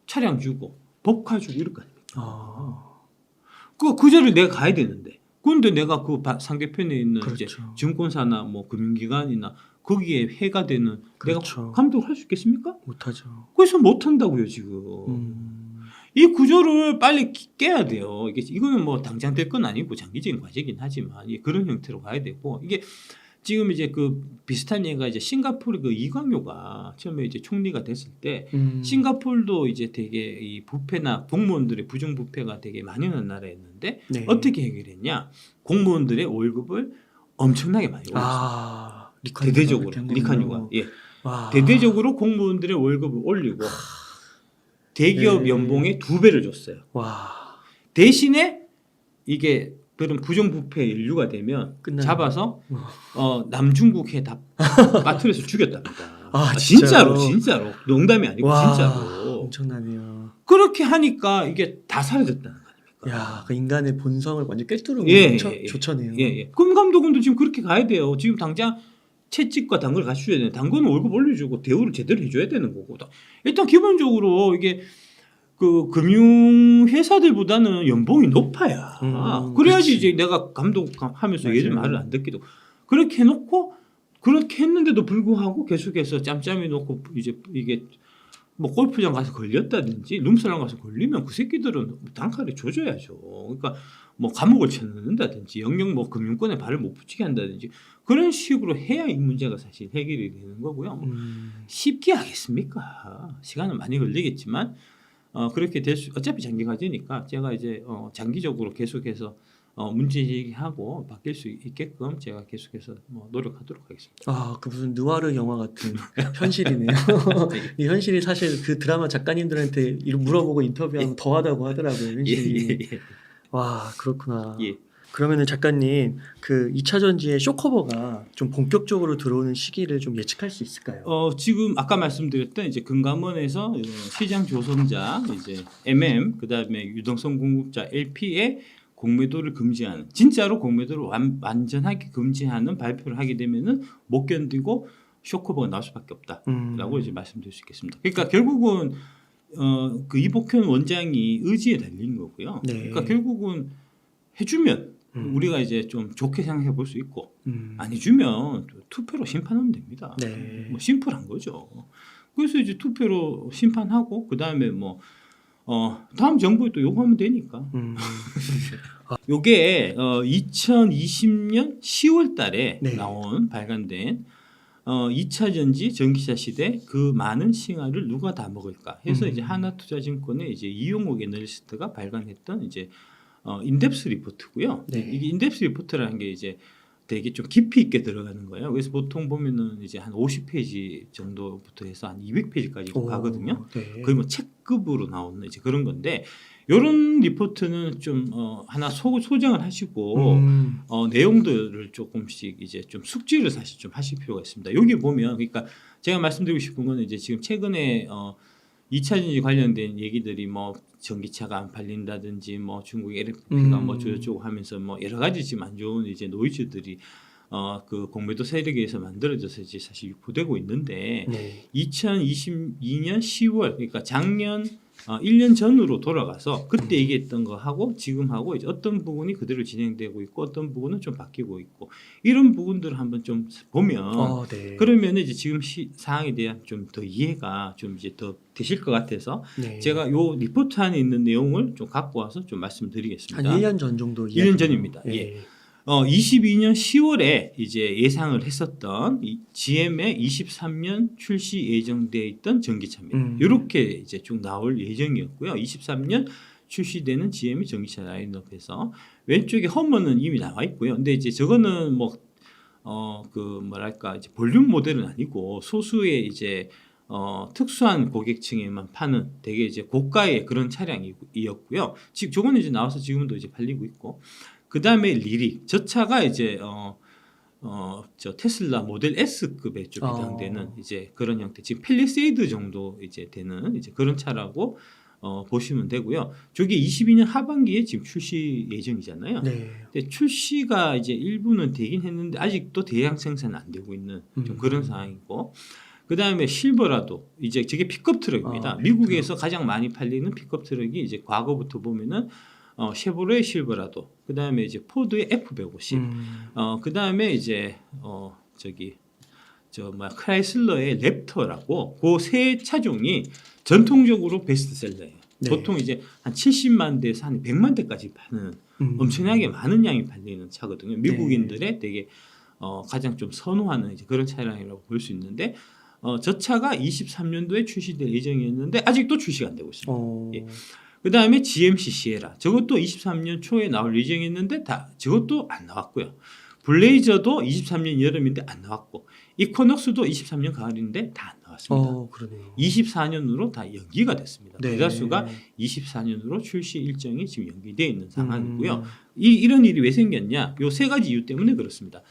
S1: 차량 주고 법카 주고 이럴 거 아닙니까?
S2: 아,
S1: 그 자리를 내가 가야 되는데. 근데 내가 그 상대편에 있는 이제
S2: 그렇죠.
S1: 증권사나 뭐 금융기관이나 거기에 해가 되는
S2: 그렇죠.
S1: 내가 감독을 할 수 있겠습니까?
S2: 못하죠.
S1: 그래서 못 한다고요 지금. 이 구조를 빨리 깨야 돼요. 이거는 뭐 당장 될 건 아니고 장기적인 과제긴 하지만 그런 형태로 가야 되고 이게 지금 이제 그 비슷한 예가 이제 싱가포르 그 이광요가 처음에 이제 총리가 됐을 때 싱가포르도 이제 되게 이 부패나 공무원들의 부정부패가 되게 만연한 나라였는데
S2: 네.
S1: 어떻게 해결했냐? 공무원들의 월급을 엄청나게 많이 올렸어요.
S2: 아,
S1: 대대적으로
S2: 그렇게
S1: 리카뉴가
S2: 하는군요.
S1: 예.
S2: 와.
S1: 대대적으로 공무원들의 월급을 올리고 대기업
S2: 네.
S1: 연봉의 2배를 줬어요.
S2: 와.
S1: 대신에 이게 그런 부정부패 인류가 되면
S2: 끝나는
S1: 잡아서 남중국해 다 빠뜨려서 죽였답니다.
S2: 아,
S1: 진짜로
S2: 진짜요?
S1: 진짜로 농담이 아니고
S2: 와,
S1: 진짜로
S2: 엄청나네요.
S1: 그렇게 하니까 이게 다 사라졌다는 거 아닙니까?
S2: 야, 그 인간의 본성을 완전 꿰뚫은
S1: 예,
S2: 조처네요.
S1: 예. 금감독원도 지금 그렇게 가야 돼요. 지금 당장 채찍과 당근을 갖춰야 되는 당근은 월급 올려주고 대우를 제대로 해줘야 되는 거고 일단 기본적으로 이게 그 금융 회사들보다는 연봉이 높아야 그래야지
S2: 그치.
S1: 이제 내가 감독하면서
S2: 맞아요.
S1: 얘들 말을 안 듣기도 그렇게 해놓고 그렇게 했는데도 불구하고 계속해서 짬짬이 놓고 이제 이게 뭐 골프장 가서 걸렸다든지 룸사롱 가서 걸리면 그 새끼들은 단칼에 조져야죠. 그러니까 뭐 감옥을 쳐넣는다든지 영영 뭐 금융권에 발을 못 붙이게 한다든지 그런 식으로 해야 이 문제가 사실 해결이 되는 거고요. 뭐 쉽게 하겠습니까? 시간은 많이 걸리겠지만 그렇게 될 수 어차피 장기 과제니까 제가 이제 장기적으로 계속해서 문제 제기하고 바뀔 수 있게끔 제가 계속해서 뭐 노력하도록 하겠습니다.
S2: 아, 그 무슨 느와르 영화 같은 현실이네요. 이 현실이 사실 그 드라마 작가님들한테 물어보고 인터뷰하면 더하다고 하더라고요. 현실이.
S1: 예.
S2: 와, 그렇구나.
S1: 예.
S2: 그러면은 작가님 그 2차 전지의 쇼커버가 좀 본격적으로 들어오는 시기를 좀 예측할 수 있을까요?
S1: 지금 아까 말씀드렸던 이제 금감원에서 시장 조성자 이제 MM 그다음에 유동성 공급자 LP의 공매도를 금지하는 진짜로 공매도를 완전하게 금지하는 발표를 하게 되면은 못 견디고 쇼커버가 나올 수밖에 없다라고 이제 말씀드릴 수 있겠습니다. 그러니까 결국은 그 이복현 원장이 의지에 달린 거고요.
S2: 네.
S1: 그러니까 결국은 해주면 우리가 이제 좀 좋게 생각해 볼 수 있고 안 해주면 투표로 심판하면 됩니다.
S2: 네.
S1: 뭐 심플한 거죠. 그래서 이제 투표로 심판하고 그 다음에 뭐 다음 정부에 또 요구하면 되니까. 요게 2020년 10월달에
S2: 네.
S1: 나온 발간된 2차 전지 전기차 시대 그 많은 싱하를 누가 다 먹을까 해서 이제 하나투자증권의 이제 이용욱 애널리스트가 발간했던 이제 인덱스 리포트고요.
S2: 네.
S1: 이게 인덱스 리포트라는 게 이제 되게 좀 깊이 있게 들어가는 거예요. 그래서 보통 보면은 이제 한 50페이지 정도부터 해서 한 200페이지까지 가거든요.
S2: 네.
S1: 거의 뭐 책급으로 나오는 이제 그런 건데 이런 리포트는 좀 하나 소장을 하시고 내용들을 조금씩 이제 좀 숙지를 사실 좀 하실 필요가 있습니다. 여기 보면 그러니까 제가 말씀드리고 싶은 거는 이제 지금 최근에 2차 전지 관련된 얘기들이 뭐 전기차가 안 팔린다든지 뭐 중국 LFP가 뭐 저쩌고 하면서 뭐 여러 가지 지금 안 좋은 이제 노이즈들이 그 공매도 세력에 의해서 만들어져서 이제 사실 유포되고 있는데
S2: 네.
S1: 2022년 10월 그러니까 작년 1년 전으로 돌아가서 그때 얘기했던 거 하고 지금 하고 이제 어떤 부분이 그대로 진행되고 있고 어떤 부분은 좀 바뀌고 있고 이런 부분들을 한번 좀 보면
S2: 네.
S1: 그러면 이제 지금 사항에 대한 좀 더 이해가 좀 이제 더 되실 것 같아서
S2: 네.
S1: 제가 요 리포트 안에 있는 내용을 좀 갖고 와서 좀 말씀드리겠습니다.
S2: 한 1년 전 정도
S1: 1년 전입니다.
S2: 예.
S1: 예. 22년 10월에 이제 예상을 했었던 GM의 23년 출시 예정돼 있던 전기차입니다. 이렇게 이제 쭉 나올 예정이었고요. 23년 출시되는 GM의 전기차 라인업에서 왼쪽에 허머는 이미 나와 있고요. 근데 이제 저거는 뭐 그 뭐랄까 이제 볼륨 모델은 아니고 소수의 이제 특수한 고객층에만 파는 되게 이제 고가의 그런 차량이었고요. 지금 저거는 이제 나와서 지금도 이제 팔리고 있고. 그 다음에 리릭 저 차가 이제 저 테슬라 모델 S급에 좀 해당되는 이제 그런 형태 지금 팰리세이드 정도 이제 되는 이제 그런 차라고 보시면 되고요. 저게 22년 하반기에 지금 출시 예정이잖아요.
S2: 네.
S1: 근데 출시가 이제 일부는 되긴 했는데 아직도 대량 생산은 안 되고 있는 좀 그런 상황이고 그다음에 실버라도 이제 저게 픽업 트럭입니다.
S2: 아,
S1: 미국에서 가장 많이 팔리는 픽업 트럭이 이제 과거부터 보면은 쉐보레 실버라도, 그다음에 이제 포드의 F150, 그다음에 이제 저기 크라이슬러의 랩터라고 그 세 차종이 전통적으로 베스트셀러예요.
S2: 네.
S1: 보통 이제 한 70만 대에서 한 100만 대까지 파는 엄청나게 많은 양이 팔리는 차거든요. 미국인들의 되게 가장 좀 선호하는 이제 그런 차량이라고 볼 수 있는데 저 차가 23년도에 출시될 예정이었는데 아직도 출시가 안 되고 있습니다. 예. 그다음에 GMC 시에라, 저것도 23년 초에 나올 예정이었는데 저것도 안 나왔고요. 블레이저도 23년 여름인데 안 나왔고, 이코녹스도 23년 가을인데 다 안 나왔습니다.
S2: 그러네요.
S1: 24년으로 다 연기가 됐습니다.
S2: 네.
S1: 베가스가 24년으로 출시 일정이 지금 연기되어 있는 상황이고요. 이런 일이 왜 생겼냐? 요 세 가지 이유 때문에 그렇습니다.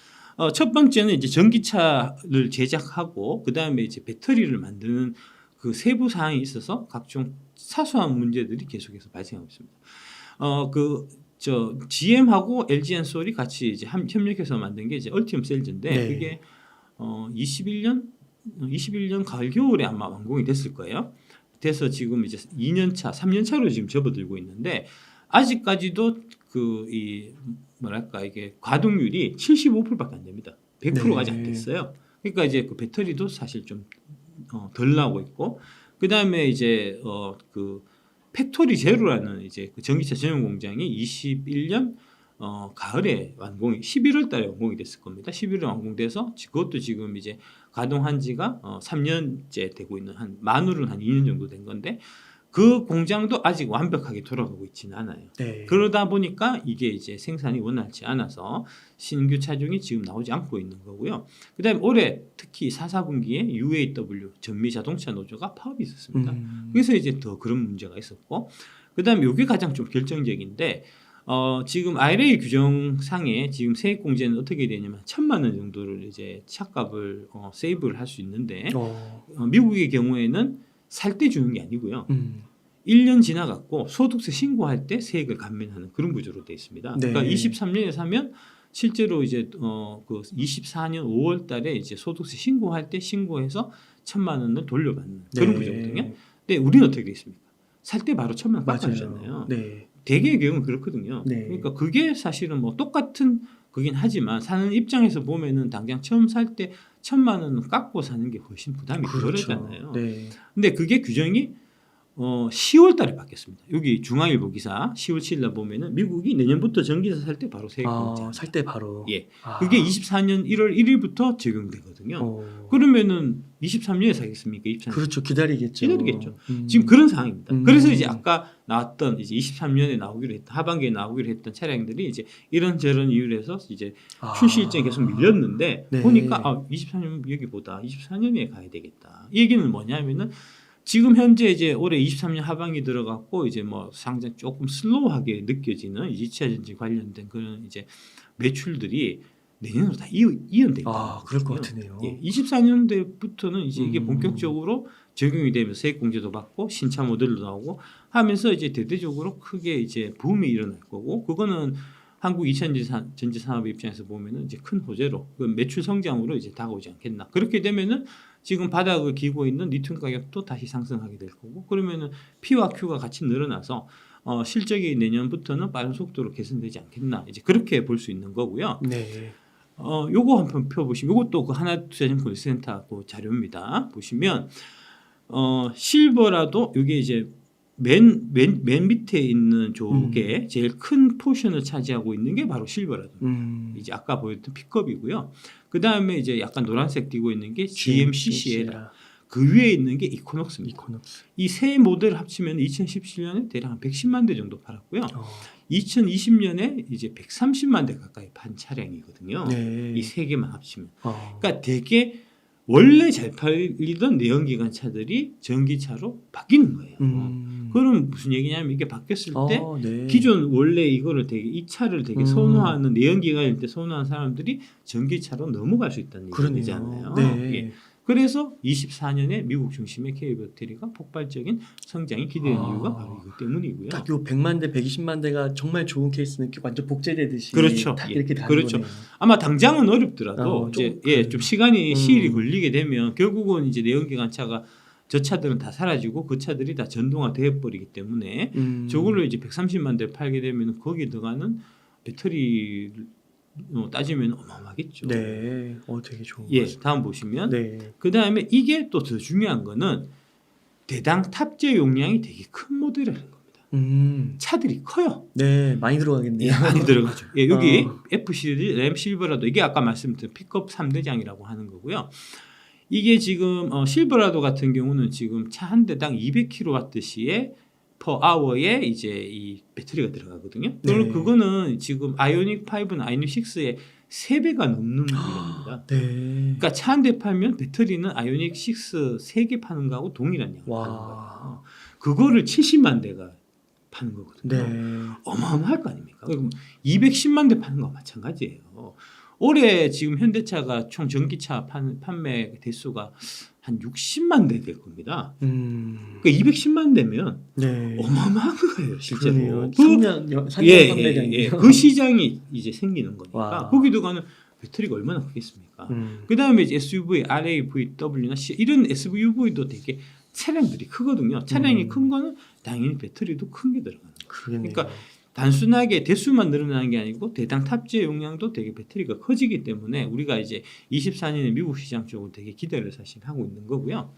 S1: 첫 번째는 이제 전기차를 제작하고 그 다음에 이제 배터리를 만드는 그 세부 사항이 있어서 각종 사소한 문제들이 계속해서 발생하고 있습니다. GM하고 LG 엔솔이 같이 이제 협력해서 만든 게 이제 얼티엄 셀즈인데
S2: 네.
S1: 그게 21년 가을 겨울에 아마 완공이 됐을 거예요. 돼서 지금 이제 2년차, 3년차로 지금 접어들고 있는데 아직까지도 이게 가동률이 75%밖에 안 됩니다. 100%까지 안 됐어요. 그러니까 이제 그 배터리도 사실 좀 덜 나오고 있고, 그 다음에 이제 팩토리 제로라는 이제 그 전기차 전용 공장이 21년 가을에 11월달에 완공이 됐을 겁니다. 11월에 완공돼서 그것도 지금 이제 가동한 지가 3년째 되고 있는, 만으로는 한 2년 정도 된 건데 그 공장도 아직 완벽하게 돌아가고 있지는 않아요.
S2: 네.
S1: 그러다 보니까 이게 이제 생산이 원활치 않아서 신규 차종이 지금 나오지 않고 있는 거고요. 그다음에 올해 특히 4분기에 UAW 전미 자동차 노조가 파업이 있었습니다. 그래서 이제 더 그런 문제가 있었고, 그다음에 이게 가장 좀 결정적인데 지금 IRA 규정상에 지금 세액 공제는 어떻게 되냐면 1,000만 원 정도를 이제 차값을 세이브를 할 수 있는데 미국의 경우에는 살 때 주는 게 아니고요. 1년 지나갔고 소득세 신고할 때 세액을 감면하는 그런 구조로 되어 있습니다.
S2: 네.
S1: 그러니까 23년에 사면 실제로 이제 그 24년 5월달에 이제 소득세 신고할 때 신고해서 1,000만 원을 돌려받는 그런 구조거든요. 근데 우리는 어떻게 되어 있습니까? 살 때 바로 1,000만 원 깎아주잖아요.
S2: 네.
S1: 대개의 경우는 그렇거든요.
S2: 네.
S1: 그러니까 그게 사실은 뭐 똑같은 거긴 하지만 사는 입장에서 보면은 당장 처음 살 때 1,000만 원 깎고 사는 게 훨씬 부담이 덜하잖아요.
S2: 네.
S1: 근데 그게 규정이 10월 달에 바뀌었습니다. 여기 중앙일보 기사 10월 7일 날 보면은 미국이 내년부터 전기차 살 때 바로 세액 공제.
S2: 살 때 바로.
S1: 예. 그게 24년 1월 1일부터 적용되거든요. 그러면은 23년에 사겠습니까? 24년.
S2: 그렇죠. 기다리겠죠.
S1: 지금 그런 상황입니다. 그래서 이제 아까 나왔던 이제 23년에 나오기로 했던, 하반기에 나오기로 했던 차량들이 이제 이런저런 이유로 해서 이제 출시 일정이 계속 밀렸는데
S2: 네.
S1: 보니까 24년 여기보다 24년에 가야 되겠다. 이 얘기는 뭐냐면은 지금 현재 이제 올해 23년 하반기 들어갔고 이제 뭐 상당히 조금 슬로우하게 느껴지는 2차 전지 관련된 그런 이제 매출들이 내년으로 다 이연돼 있다.
S2: 그럴 것 같으네요.
S1: 예, 24년대부터는 이제 이게 본격적으로 적용이 되면서 세액 공제도 받고 신차 모델도 나오고 하면서 이제 대대적으로 크게 이제 붐이 일어날 거고, 그거는 한국 2차 전지 산업 입장에서 보면은 이제 큰 호재로 그 매출 성장으로 이제 다가오지 않겠나. 그렇게 되면은 지금 바닥을 기고 있는 리튬 가격도 다시 상승하게 될 거고, 그러면은 P와 Q가 같이 늘어나서 실적이 내년부터는 빠른 속도로 개선되지 않겠나. 이제 그렇게 볼 수 있는 거고요.
S2: 네.
S1: 요거 한번 펴보시면, 이것도 그 하나투자증권 센터 그 자료입니다. 보시면 실버라도 이게 이제 맨 밑에 있는 쪽에 제일 큰 포션을 차지하고 있는 게 바로 실버라도. 이제 아까 보였던 픽업이고요. 그 다음에 이제 약간 노란색 띄고 있는 게 GMC 시에라. 그 위에 있는 게 이코녹스입니다. 이 세 모델을 합치면 2017년에 대략 한 110만 대 정도 팔았고요. 2020년에 이제 130만 대 가까이 판 차량이거든요.
S2: 네.
S1: 이 세 개만 합치면. 그러니까 되게 원래 잘 팔리던 내연기관 차들이 전기차로 바뀌는 거예요. 그럼 무슨 얘기냐면 이게 바뀌었을 때
S2: 네.
S1: 기존 원래 이거를 이 차를 되게 선호하는 내연기관일 때 선호하는 사람들이 전기차로 넘어갈 수 있다는 얘기잖아요.
S2: 네.
S1: 예. 그래서 24년에 미국 중심의 K 배터리가 폭발적인 성장이 기대되는 이유가 바로 이것 때문이고요.
S2: 딱 요 100만 대, 120만 대가 정말 좋은 케이스는 이렇게 완전 복제되듯이
S1: 그렇죠.
S2: 딱
S1: 예.
S2: 이렇게 다는
S1: 그렇죠.
S2: 거네요.
S1: 아마 당장은 어렵더라도
S2: 좀
S1: 이제 좀 시간이 시일이
S2: 음.
S1: 걸리게 되면 결국은 이제 내연기관차가 저 차들은 다 사라지고 그 차들이 다 전동화 되어 버리기 때문에 저걸로 이제 130만 대 팔게 되면 거기에 들어가는 배터리를 따지면 어마어마하겠죠.
S2: 네. 되게 좋은 것
S1: 예,
S2: 같습니다.
S1: 다음 보시면
S2: 네.
S1: 그 다음에 이게 또 더 중요한 거는 대당 탑재 용량이 되게 큰 모델이라는 겁니다. 차들이 커요.
S2: 네, 많이 들어가겠네요.
S1: 예, 많이 들어가죠. 예, 여기
S2: 어.
S1: F 시리즈 램 실버라도 이게 아까 말씀드린 픽업 3대장이라고 하는 거고요. 이게 지금 실버라도 같은 경우는 지금 차 한 대당 200kWh의 per hour에 이제 이 배터리가 들어가거든요.
S2: 네.
S1: 그거는 지금 아이오닉 5나 아이오닉 6의 3배가 넘는 물량입니다.
S2: 네.
S1: 그러니까 차 한 대 팔면 배터리는 아이오닉 6 3개 파는 거하고 동일한 양을
S2: 와.
S1: 파는 거예요. 그거를 70만 대가 파는 거거든요.
S2: 네.
S1: 어마어마할 거 아닙니까? 그럼 210만 대 파는 거와 마찬가지예요. 올해 지금 현대차가 총 전기차 판매 대수가 한 60만 대 될 겁니다. 그러니까 210만 대면
S2: 네.
S1: 어마어마한 거예요, 실제로.
S2: 그러네요.
S1: 그
S2: 3년
S1: 예,
S2: 판매량이요.
S1: 그 시장이 이제 생기는 거니까
S2: 와.
S1: 거기도 가는 배터리가 얼마나 크겠습니까? 그 다음에 SUV, RAVW나 이런 SUV도 되게 차량들이 크거든요. 차량이 큰 거는 당연히 배터리도 큰 게 들어가는 거예요.
S2: 그러네요.
S1: 그러니까 단순하게 대수만 늘어나는 게 아니고 대당 탑재 용량도 되게 배터리가 커지기 때문에 우리가 이제 24년에 미국 시장 쪽으로 되게 기대를 사실 하고 있는 거고요.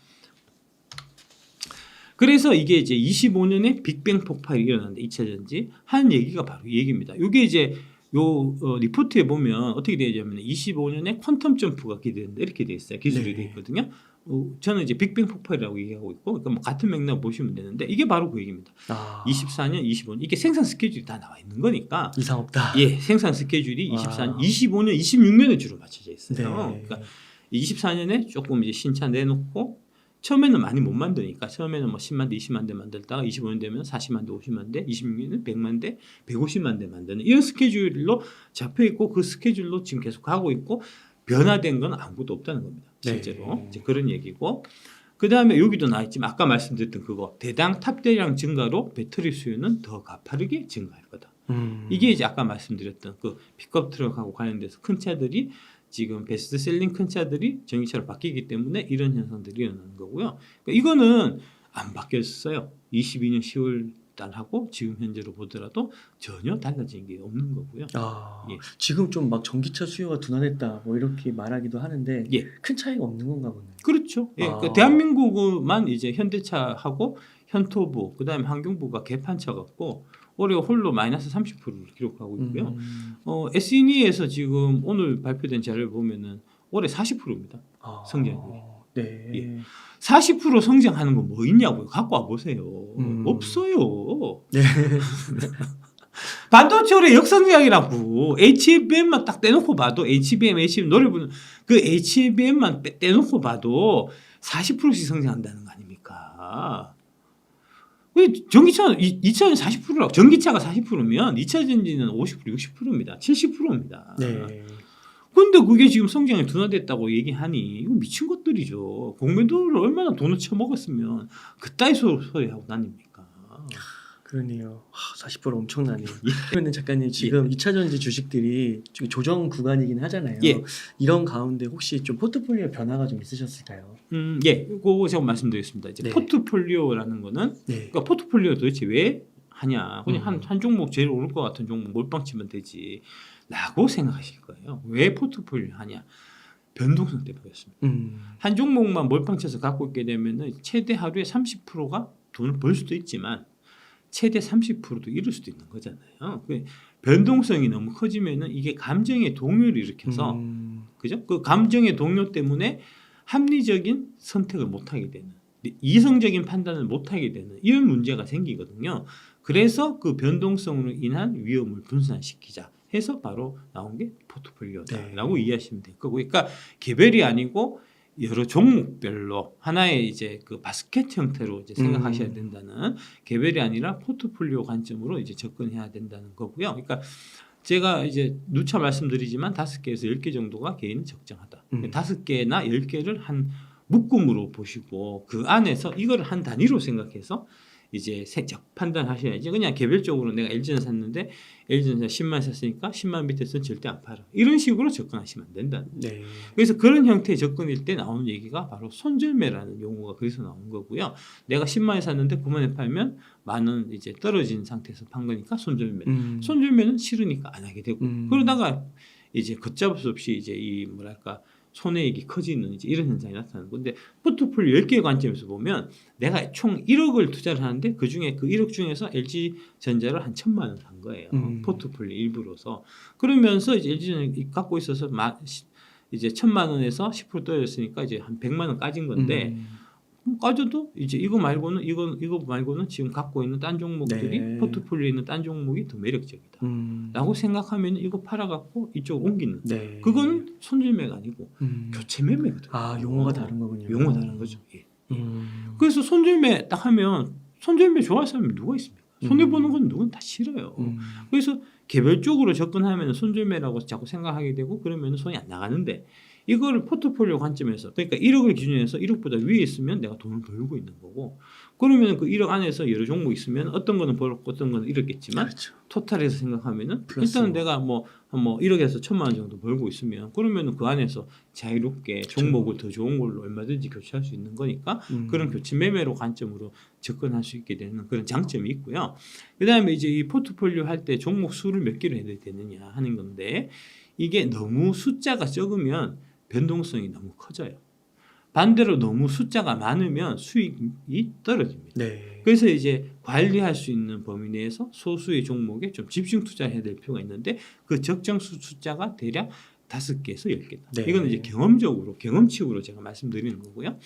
S1: 그래서 이게 이제 25년에 빅뱅 폭발이 일어났는데 2차 전지 한 얘기가 바로 이 얘기입니다. 이게 이제 요 리포트에 보면 어떻게 되냐면 25년에 퀀텀 점프가 기대된다 이렇게 돼 있어요. 기술이
S2: 네.
S1: 돼 있거든요. 저는 이제 빅뱅 폭발이라고 얘기하고 있고 그러니까 뭐 같은 맥락 보시면 되는데 이게 바로 그 얘기입니다. 24년, 25년 이게 생산 스케줄이 다 나와 있는 거니까
S2: 이상 없다.
S1: 예, 생산 스케줄이
S2: 와.
S1: 24년, 25년, 26년에 주로 맞춰져 있어요.
S2: 네.
S1: 그러니까 24년에 조금 이제 신차 내놓고 처음에는 많이 못 만드니까 처음에는 뭐 10만 대, 20만 대 만들다가 25년 되면 40만 대, 50만 대, 26년은 100만 대, 150만 대 만드는 이런 스케줄로 잡혀 있고 그 스케줄로 지금 계속 가고 있고 변화된 건 아무것도 없다는 겁니다. 실제로
S2: 네.
S1: 이제 그런 얘기고 그 다음에 여기도 나와 있지만 아까 말씀드렸던 그거 대당 탑재량 증가로 배터리 수요는 더 가파르게 증가할 거다. 이게 이제 아까 말씀드렸던 그 픽업 트럭하고 관련돼서 큰 차들이 지금 베스트셀링 큰 차들이 전기차로 바뀌기 때문에 이런 현상들이 일어나는 거고요. 그러니까 이거는 안 바뀌었어요. 22년 10월 달하고 지금 현재로 보더라도 전혀 달라진 게 없는 거고요. 예.
S2: 지금 좀 막 전기차 수요가 둔화됐다 뭐 이렇게 말하기도 하는데
S1: 예.
S2: 큰 차이가 없는 건가 보네요.
S1: 그렇죠. 예. 그러니까 대한민국만 이제 현대차하고 현토부 그다음에 환경부가 개판차 갖고 올해 홀로 마이너스 30%를 기록하고 있고요. S&E에서 지금 오늘 발표된 자료를 보면은 올해 40%입니다. 성장률이.
S2: 네.
S1: 예. 40% 성장하는 거 뭐 있냐고요. 갖고 와 보세요. 없어요.
S2: 네.
S1: 반도체 올해 역성장이라고 HBM만 딱 떼놓고 봐도 HBM 노래 부르는 그 HBM만 떼놓고 봐도 40%씩 성장한다는 거 아닙니까? 전기차 2차는 40%라고 전기차가 40%면 2차 전지는 50% 60%입니다. 70%입니다.
S2: 네.
S1: 근데 그게 지금 성장이 둔화됐다고 얘기하니 이거 미친 것들이죠. 공매도를 얼마나 돈을 쳐먹었으면 그따위 소리하고 다닙니까?
S2: 그러네요. 40% 엄청나네요. 그러면 작가님 지금 2차 전지 주식들이 지금 조정 구간이긴 하잖아요.
S1: 예.
S2: 이런 가운데 혹시 좀 포트폴리오 변화가 좀 있으셨을까요?
S1: 예, 그거 제가 말씀드리겠습니다. 이제
S2: 네.
S1: 포트폴리오라는 거는
S2: 네.
S1: 그러니까 포트폴리오 도대체 왜 하냐? 그냥 한 종목 제일 오를 것 같은 종목 몰빵 치면 되지라고 생각하실 거예요. 왜 포트폴리오 하냐? 변동성 때문에 그렇습니다. 한 종목만 몰빵 쳐서 갖고 있게 되면은 최대 하루에 30%가 돈을 벌 수도 있지만 최대 30%도 잃을 수도 있는 거잖아요. 변동성이 너무 커지면은 이게 감정의 동요를 일으켜서 그죠? 그 감정의 동요 때문에 합리적인 선택을 못 하게 되는 이성적인 판단을 못 하게 되는 이런 문제가 생기거든요. 그래서 그 변동성으로 인한 위험을 분산시키자 해서 바로 나온 게 포트폴리오다라고 이해하시면 될 거고, 그러니까 개별이 아니고 여러 종목별로 하나의 이제 그 바스켓 형태로 이제 생각하셔야 된다는 개별이 아니라 포트폴리오 관점으로 이제 접근해야 된다는 거고요. 그러니까 제가 이제 누차 말씀드리지만 5개에서 10개 정도가 개인은 적정하다. 5개나 10개를 한 묶음으로 보시고 그 안에서 이거를 한 단위로 생각해서 이제 판단하셔야지. 그냥 개별적으로 내가 LG전자 샀는데 LG전자 10만 샀으니까 10만 밑에서는 절대 안 팔아. 이런 식으로 접근하시면 안 된다.
S2: 네.
S1: 그래서 그런 형태의 접근일 때 나오는 얘기가 바로 손절매라는 용어가 거기서 나온 거고요. 내가 10만에 샀는데 9만에 팔면 만원 이제 떨어진 상태에서 판 거니까 손절매. 손절매는 싫으니까 안 하게 되고 그러다가 이제 걷잡을 수 없이 이제 이 뭐랄까 손해액이 커지는 이제 이런 현상이 나타나는 건데 포트폴리오 10개의 관점에서 보면 내가 총 1억을 투자를 하는데 그 중에 그 1억 중에서 LG전자를 한 1,000만 원 산 거예요. 포트폴리오 일부로서. 그러면서 이제 LG전자 갖고 있어서 이제 1,000만 원에서 10% 떨어졌으니까 이제 한 100만 원 까진 건데 까져도 이제 이거 말고는 이거 말고는 지금 갖고 있는 딴 종목들이
S2: 네.
S1: 포트폴리오에 있는 딴 종목이 더 매력적이다. 라고 생각하면 이거 팔아갖고 이쪽으로 옮기는.
S2: 네.
S1: 그거는 손절매가 아니고 교체 매매거든요.
S2: 아, 용어가 다른 거군요.
S1: 용어가 다른 거죠. 예. 그래서 손절매 딱 하면 손절매 좋아하는 사람이 누가 있습니까? 손해 보는 건 누군 다 싫어요. 그래서 개별적으로 접근하면 손절매라고 자꾸 생각하게 되고 그러면 손이 안 나가는데 이거를 포트폴리오 관점에서 그러니까 1억을 기준해서 1억보다 위에 있으면 내가 돈을 벌고 있는 거고 그러면 그 1억 안에서 여러 종목 있으면 어떤 거는 벌었고 어떤 거는 잃었겠지만
S2: 그렇죠.
S1: 토탈해서 생각하면은
S2: 플러스
S1: 일단은 내가 뭐 1억에서 1,000만 원 정도 벌고 있으면 그러면은 그 안에서 자유롭게 종목을 더 좋은 걸로 얼마든지 교체할 수 있는 거니까 그런 교체 매매로 관점으로 접근할 수 있게 되는 그런 장점이 있고요. 그다음에 이제 이 포트폴리오 할 때 종목 수를 몇 개로 해야 되느냐 하는 건데 이게 너무 숫자가 적으면 변동성이 너무 커져요. 반대로 너무 숫자가 많으면 수익이 떨어집니다.
S2: 네.
S1: 그래서 이제 관리할 수 있는 범위 내에서 소수의 종목에 좀 집중 투자해야 될 필요가 있는데 그 적정 숫자가 대략 5개에서 10개다.
S2: 네.
S1: 이건 이제 경험칙으로 제가 말씀드리는 거고요.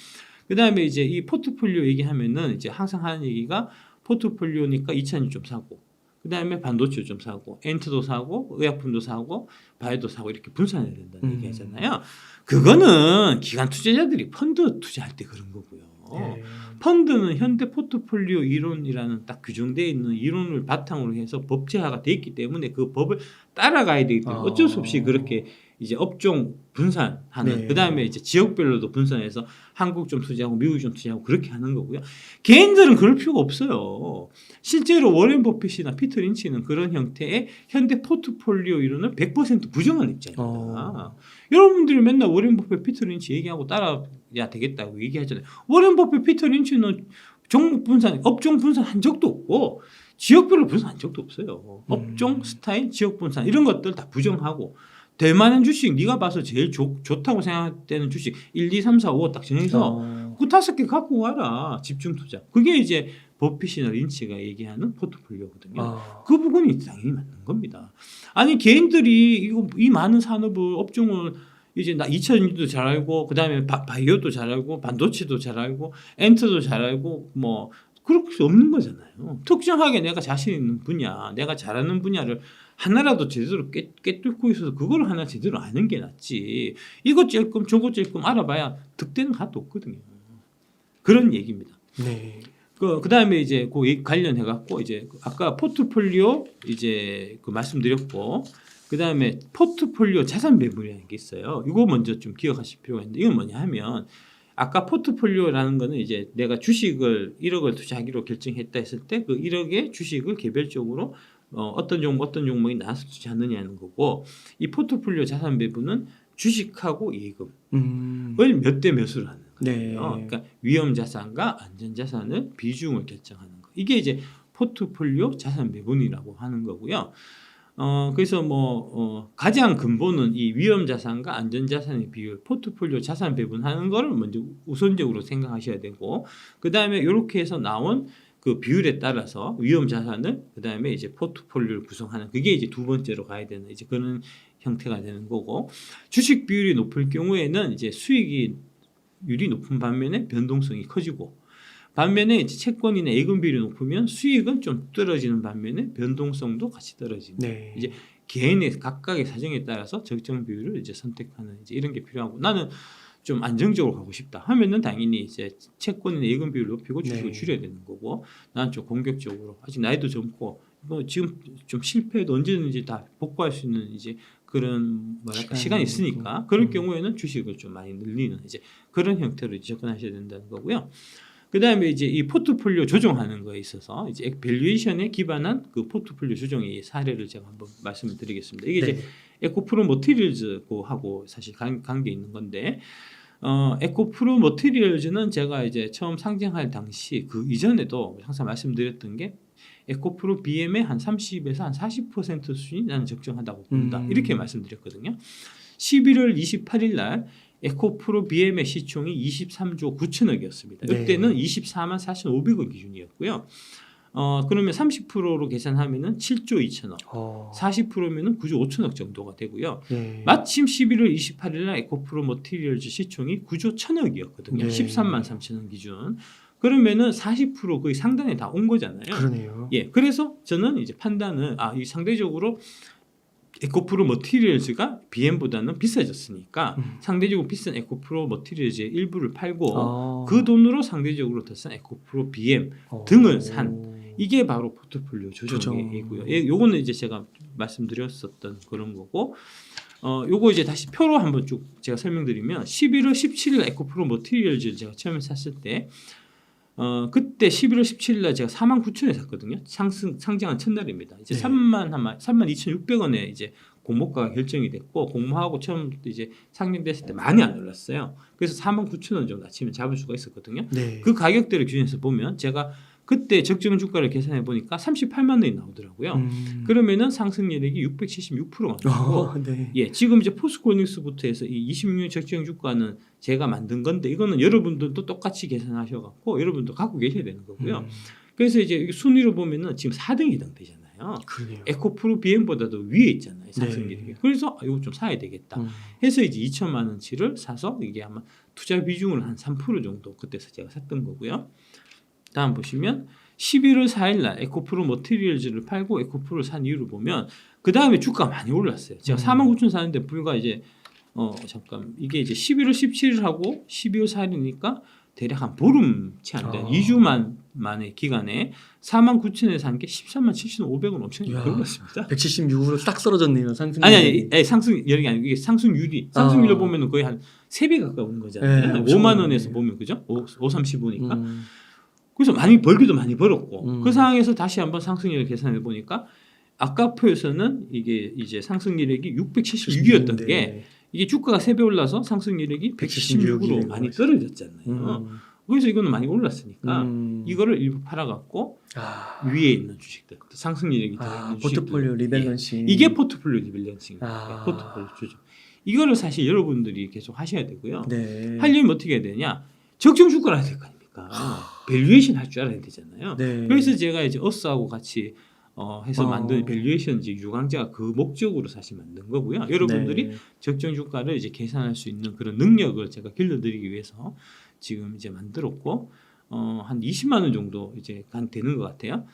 S1: 그다음에 이제 이 포트폴리오 얘기하면은 이제 항상 하는 얘기가 포트폴리오니까 2차는 좀 사고 그다음에 반도체 좀 사고 엔트도 사고 의약품도 사고 바이오도 사고 이렇게 분산해야 된다는 얘기 하잖아요. 그거는 기관 투자자들이 펀드 투자할 때 그런 거고요.
S2: 네.
S1: 펀드는 현대 포트폴리오 이론이라는 딱 규정되어 있는 이론을 바탕으로 해서 법제화가 돼 있기 때문에 그 법을 따라가야 되기 때문에 어쩔 수 없이 그렇게 이제 업종 분산하는
S2: 네.
S1: 그다음에 이제 지역별로도 분산해서 한국 좀 투자하고 미국 좀 투자하고 그렇게 하는 거고요. 개인들은 그럴 필요가 없어요. 실제로 워렌 버핏이나 피터 린치는 그런 형태의 현대 포트폴리오 이론을 100% 부정하는 입장입니다. 여러분들이 맨날 워렌 버핏, 피터 린치 얘기하고 따라야 되겠다고 얘기하잖아요. 워렌 버핏, 피터 린치는 종목 분산, 업종 분산한 적도 없고 지역별로 분산한 적도 없어요. 업종, 스타일, 지역 분산 이런 것들 다 부정하고 될 만한 주식 네가 봐서 제일 좋다고 생각되는 주식 1, 2, 3, 4, 5 딱 정해서 그 5개 갖고 와라. 집중 투자. 그게 이제 버핏이나 린치가 얘기하는 포트폴리오거든요. 그 부분이 당연히 맞는 겁니다. 아니 개인들이 이 많은 산업을 업종을 이제 나 2차전지도 잘 알고 그다음에 바이오도 잘 알고 반도체도 잘 알고 엔트도 잘 알고 뭐 그럴 수 없는 거잖아요. 특정하게 내가 자신 있는 분야, 내가 잘하는 분야를 하나라도 제대로 꿰뚫고 있어서 그걸 하나 제대로 아는 게 낫지. 이것 찔끔 저것 찔끔 알아봐야 득되는 하나도 없거든요. 그런 얘기입니다.
S2: 네.
S1: 그다음에 이제 그 관련해 갖고 이제 아까 포트폴리오 이제 그 말씀드렸고 그다음에 포트폴리오 자산 배분이라는 게 있어요. 이거 먼저 좀 기억하실 필요가 있는데 이건 뭐냐 하면 아까 포트폴리오라는 거는 이제 내가 주식을 1억을 투자하기로 결정했다 했을 때 그 1억의 주식을 개별적으로 어떤 종목이 나눠서 투자하느냐는 거고 이 포트폴리오 자산 배분은 주식하고 예금을 몇 대 몇으로 하는 거예요.
S2: 네.
S1: 그러니까 위험 자산과 안전 자산을 비중을 결정하는 거. 이게 이제 포트폴리오 자산 배분이라고 하는 거고요. 그래서 가장 근본은 이 위험 자산과 안전 자산의 비율, 포트폴리오 자산 배분하는 거를 먼저 우선적으로 생각하셔야 되고, 그 다음에 이렇게 해서 나온 그 비율에 따라서 위험 자산을 그 다음에 이제 포트폴리오를 구성하는 그게 이제 두 번째로 가야 되는 이제 그런 형태가 되는 거고, 주식 비율이 높을 경우에는 이제 수익률이 높은 반면에 변동성이 커지고. 반면에 이제 채권이나 예금 비율이 높으면 수익은 좀 떨어지는 반면에 변동성도 같이 떨어지는.
S2: 네.
S1: 이제 개인의 각각의 사정에 따라서 적정 비율을 이제 선택하는 이제 이런 게 필요하고 나는 좀 안정적으로 가고 싶다 하면은 당연히 이제 채권이나 예금 비율을 높이고 주식을 줄여야 되는 거고 나는 좀 공격적으로 아직 나이도 젊고 뭐 지금 좀 실패해도 언제든지 다 복구할 수 있는 이제 그런 뭐랄까
S2: 시간이
S1: 시간이 있으니까 그럴
S2: 있고.
S1: 경우에는 주식을 좀 많이 늘리는 이제 그런 형태로 이제 접근하셔야 된다는 거고요. 그다음에 이제 이 포트폴리오 조정하는 거에 있어서 이제 밸류에이션에 기반한 그 포트폴리오 조정의 사례를 제가 한번 말씀을 드리겠습니다. 이게
S2: 네.
S1: 이제 에코프로 머티리얼즈하고 사실 관계 있는 건데 에코프로 머티리얼즈는 제가 이제 처음 상장할 당시 그 이전에도 항상 말씀드렸던 게 에코프로 BM의 한 30에서 한 40% 수준이 나는 적정하다고 본다. 이렇게 말씀드렸거든요. 11월 28일 날 에코프로 BM의 시총이 23조 9천억이었습니다.
S2: 네.
S1: 이때는 24만 4,500억 기준이었고요. 그러면 30%로 계산하면은 7조 2천억, 40%면은 9조 5천억 정도가 되고요.
S2: 네.
S1: 마침 11월 28일 날 에코프로 머티리얼즈 시총이 9조 1천억이었거든요.
S2: 네.
S1: 13만 3천억 기준. 그러면은 40% 거의 상단에 다 온 거잖아요.
S2: 그러네요.
S1: 예, 그래서 저는 이제 판단은 이 상대적으로 에코프로 머티리얼즈가 BM보다는 비싸졌으니까 상대적으로 비싼 에코프로 머티리얼즈의 일부를 팔고 그 돈으로 상대적으로 더 싼 에코프로 BM 등을 산 이게 바로 포트폴리오 조정이고요. 예, 요거는 이제 제가 말씀드렸었던 그런 거고. 요거 이제 다시 표로 한번 쭉 제가 설명드리면 11월 17일 에코프로 머티리얼즈를 제가 처음에 샀을 때 그때 11월 17일 날 제가 49,000원에 샀거든요. 상장한 첫날입니다. 이제
S2: 네.
S1: 32,600원에 이제 공모가가 결정이 됐고 공모하고 처음 이제 상장됐을 때 많이 안 올랐어요. 그래서 49,000원 정도 아침에 잡을 수가 있었거든요.
S2: 네.
S1: 그 가격대를 기준해서 보면 제가 그때 적정 주가를 계산해 보니까 38만 원이 나오더라고요. 그러면은 상승률이 676%가 나오고
S2: 네.
S1: 예, 지금 이제 포스코닉스부터 해서 이 26년 적정 주가는 제가 만든 건데 이거는 여러분들도 똑같이 계산하셔 갖고 여러분도 갖고 계셔야 되는 거고요. 그래서 이제 순위로 보면은 지금 4등에 해당되잖아요.
S2: 그러네요.
S1: 에코프로 BM보다도 위에 있잖아요. 상승률이.
S2: 네.
S1: 그래서 이거 좀 사야 되겠다. 해서 이제 2천만 원치를 사서 이게 아마 투자 비중을 한 3% 정도 그때서 제가 샀던 거고요. 다음 보시면 11월 4일 날 에코프로 머티리얼즈를 팔고 에코프로를 산 이유를 보면 그 다음에 주가가 많이 올랐어요. 제가 49,000 사는데 불과 이제 잠깐 이게 이제 11월 17일하고 12월 4일이니까 대략 한 보름치 안 돼. 2주만 만의 기간에 49,000에 산 게 13만 7,500원 엄청 올랐습니다.
S2: 176으로 딱 쓰러졌네요. 상승.
S1: 아니 상승률이 아니고 이게 상승률이 상승률로 보면은 거의 한 3배 가까운 거잖아요.
S2: 네,
S1: 5만 원에서 보면 그죠? 5.35니까. 그래서 많이 벌기도 많이 벌었고 그 상황에서 다시 한번 상승률을 계산해 보니까 아까 표에서는 이게 이제 상승률액이 676이었던 게 이게 주가가 3배 올라서 상승률액이 176으로 많이 떨어졌잖아요. 그래서 이거는 많이 올랐으니까 이거를 일부 팔아갖고 위에 있는 주식들 상승률액이 더 있는
S2: 포트폴리오
S1: 주식들.
S2: 리밸런싱.
S1: 이게 포트폴리오 리밸런싱입니다. 포트폴리오 조정. 이거를 사실 여러분들이 계속 하셔야 되고요.
S2: 네.
S1: 하려면 어떻게 해야 되냐? 적정 주가를 해야 될 거 아닙니까? 밸류에이션 할 줄 알아야 되잖아요.
S2: 네.
S1: 그래서 제가 이제 어스하고 같이 해서 만든 밸류에이션 이제 유강제가 그 목적으로 사실 만든 거고요. 여러분들이
S2: 네.
S1: 적정 주가를 이제 계산할 수 있는 그런 능력을 제가 길러드리기 위해서 지금 이제 만들었고 한 20만 원 정도 이제 되는 것 같아요.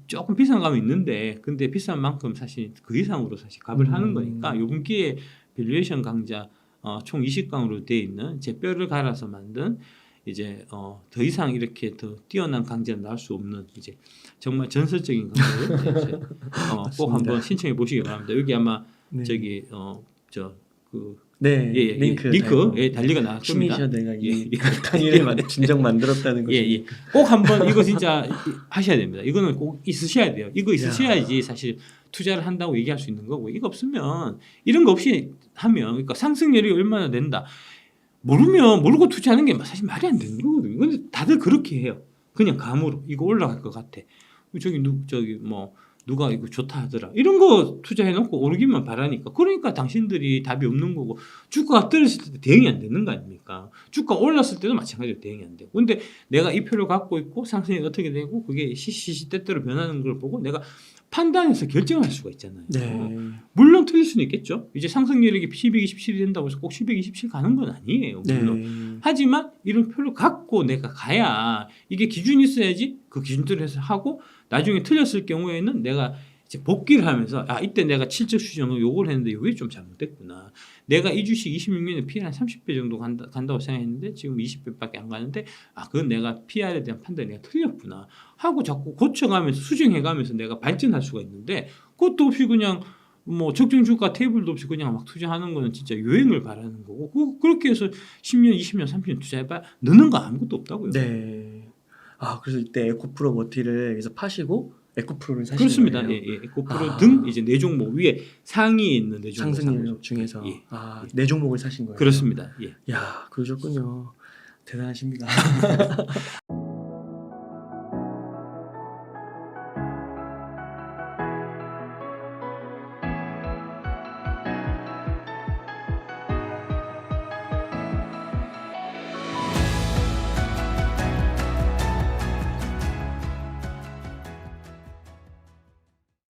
S1: 조금 비싼 감이 있는데 근데 비싼 만큼 사실 그 이상으로 사실 값을 하는 거니까 요번 기회에 밸류에이션 강좌 총 20강으로 되어 있는 제 뼈를 갈아서 만든 이제 더 이상 이렇게 더 뛰어난 강좌는 나올 수 없는 이제 정말 전설적인 강좌를 이제 꼭 한번 신청해 보시기 바랍니다. 여기 아마
S2: 네.
S1: 저기
S2: 네. 링크
S1: 달리가 나왔습니다.
S2: 신이셔 내가 이 강의를 진정 만들었다는 거죠.
S1: 예. 꼭 한번 이거 진짜 하셔야 됩니다. 이거는 꼭 있으셔야 돼요. 이거 있으셔야지 사실 투자를 한다고 얘기할 수 있는 거고 이거 없으면 이런 거 없이 하면 그러니까 상승률이 얼마나 된다. 모르고 투자하는 게 사실 말이 안 되는 거거든요. 근데 다들 그렇게 해요. 그냥 감으로 이거 올라갈 것 같아. 누가 이거 좋다 하더라. 이런 거 투자해놓고 오르기만 바라니까. 그러니까 당신들이 답이 없는 거고 주가가 떨어졌을 때 대응이 안 되는 거 아닙니까? 주가 올랐을 때도 마찬가지로 대응이 안 되고. 근데 내가 이 표를 갖고 있고 상승이 어떻게 되고 그게 시시때때로 변하는 걸 보고 내가 판단해서 결정할 수가 있잖아요.
S2: 네.
S1: 물론 틀릴 수는 있겠죠. 이제 상승률이 1227이 된다고 해서 꼭 1227 가는 건 아니에요. 물론.
S2: 네.
S1: 하지만 이런 표를 갖고 내가 가야 이게 기준이 있어야지 그 기준대로 해서 하고 나중에 틀렸을 경우에는 내가 이제 복귀를 하면서 이때 내가 실적 수정을 요걸 했는데 이게 좀 잘못됐구나. 내가 이 주식 26년에 PR 한 30배 정도 간다고 생각했는데 지금 20배밖에 안 가는데 그건 내가 PR에 대한 판단이 내가 틀렸구나 하고 자꾸 고쳐가면서 수정해가면서 내가 발전할 수가 있는데 그것도 없이 그냥 뭐 적정 주가 테이블도 없이 그냥 막 투자하는 거는 진짜 유행을 바라는 거고 그렇게 해서 10년, 20년, 30년 투자해봐 느는 거 아무것도 없다고요.
S2: 네. 아 그래서 이때 에코프로 머티를 여기서 파시고 에코프로를 사시는
S1: 그렇습니다.
S2: 거예요.
S1: 예, 예. 에코프로
S2: 아.
S1: 등 이제 네 종목 위에 상위에 있는 네 종목
S2: 상승률 중에서
S1: 예.
S2: 아, 네 종목을 사신 거예요.
S1: 그렇습니다. 예.
S2: 야 그러셨군요. 대단하십니다.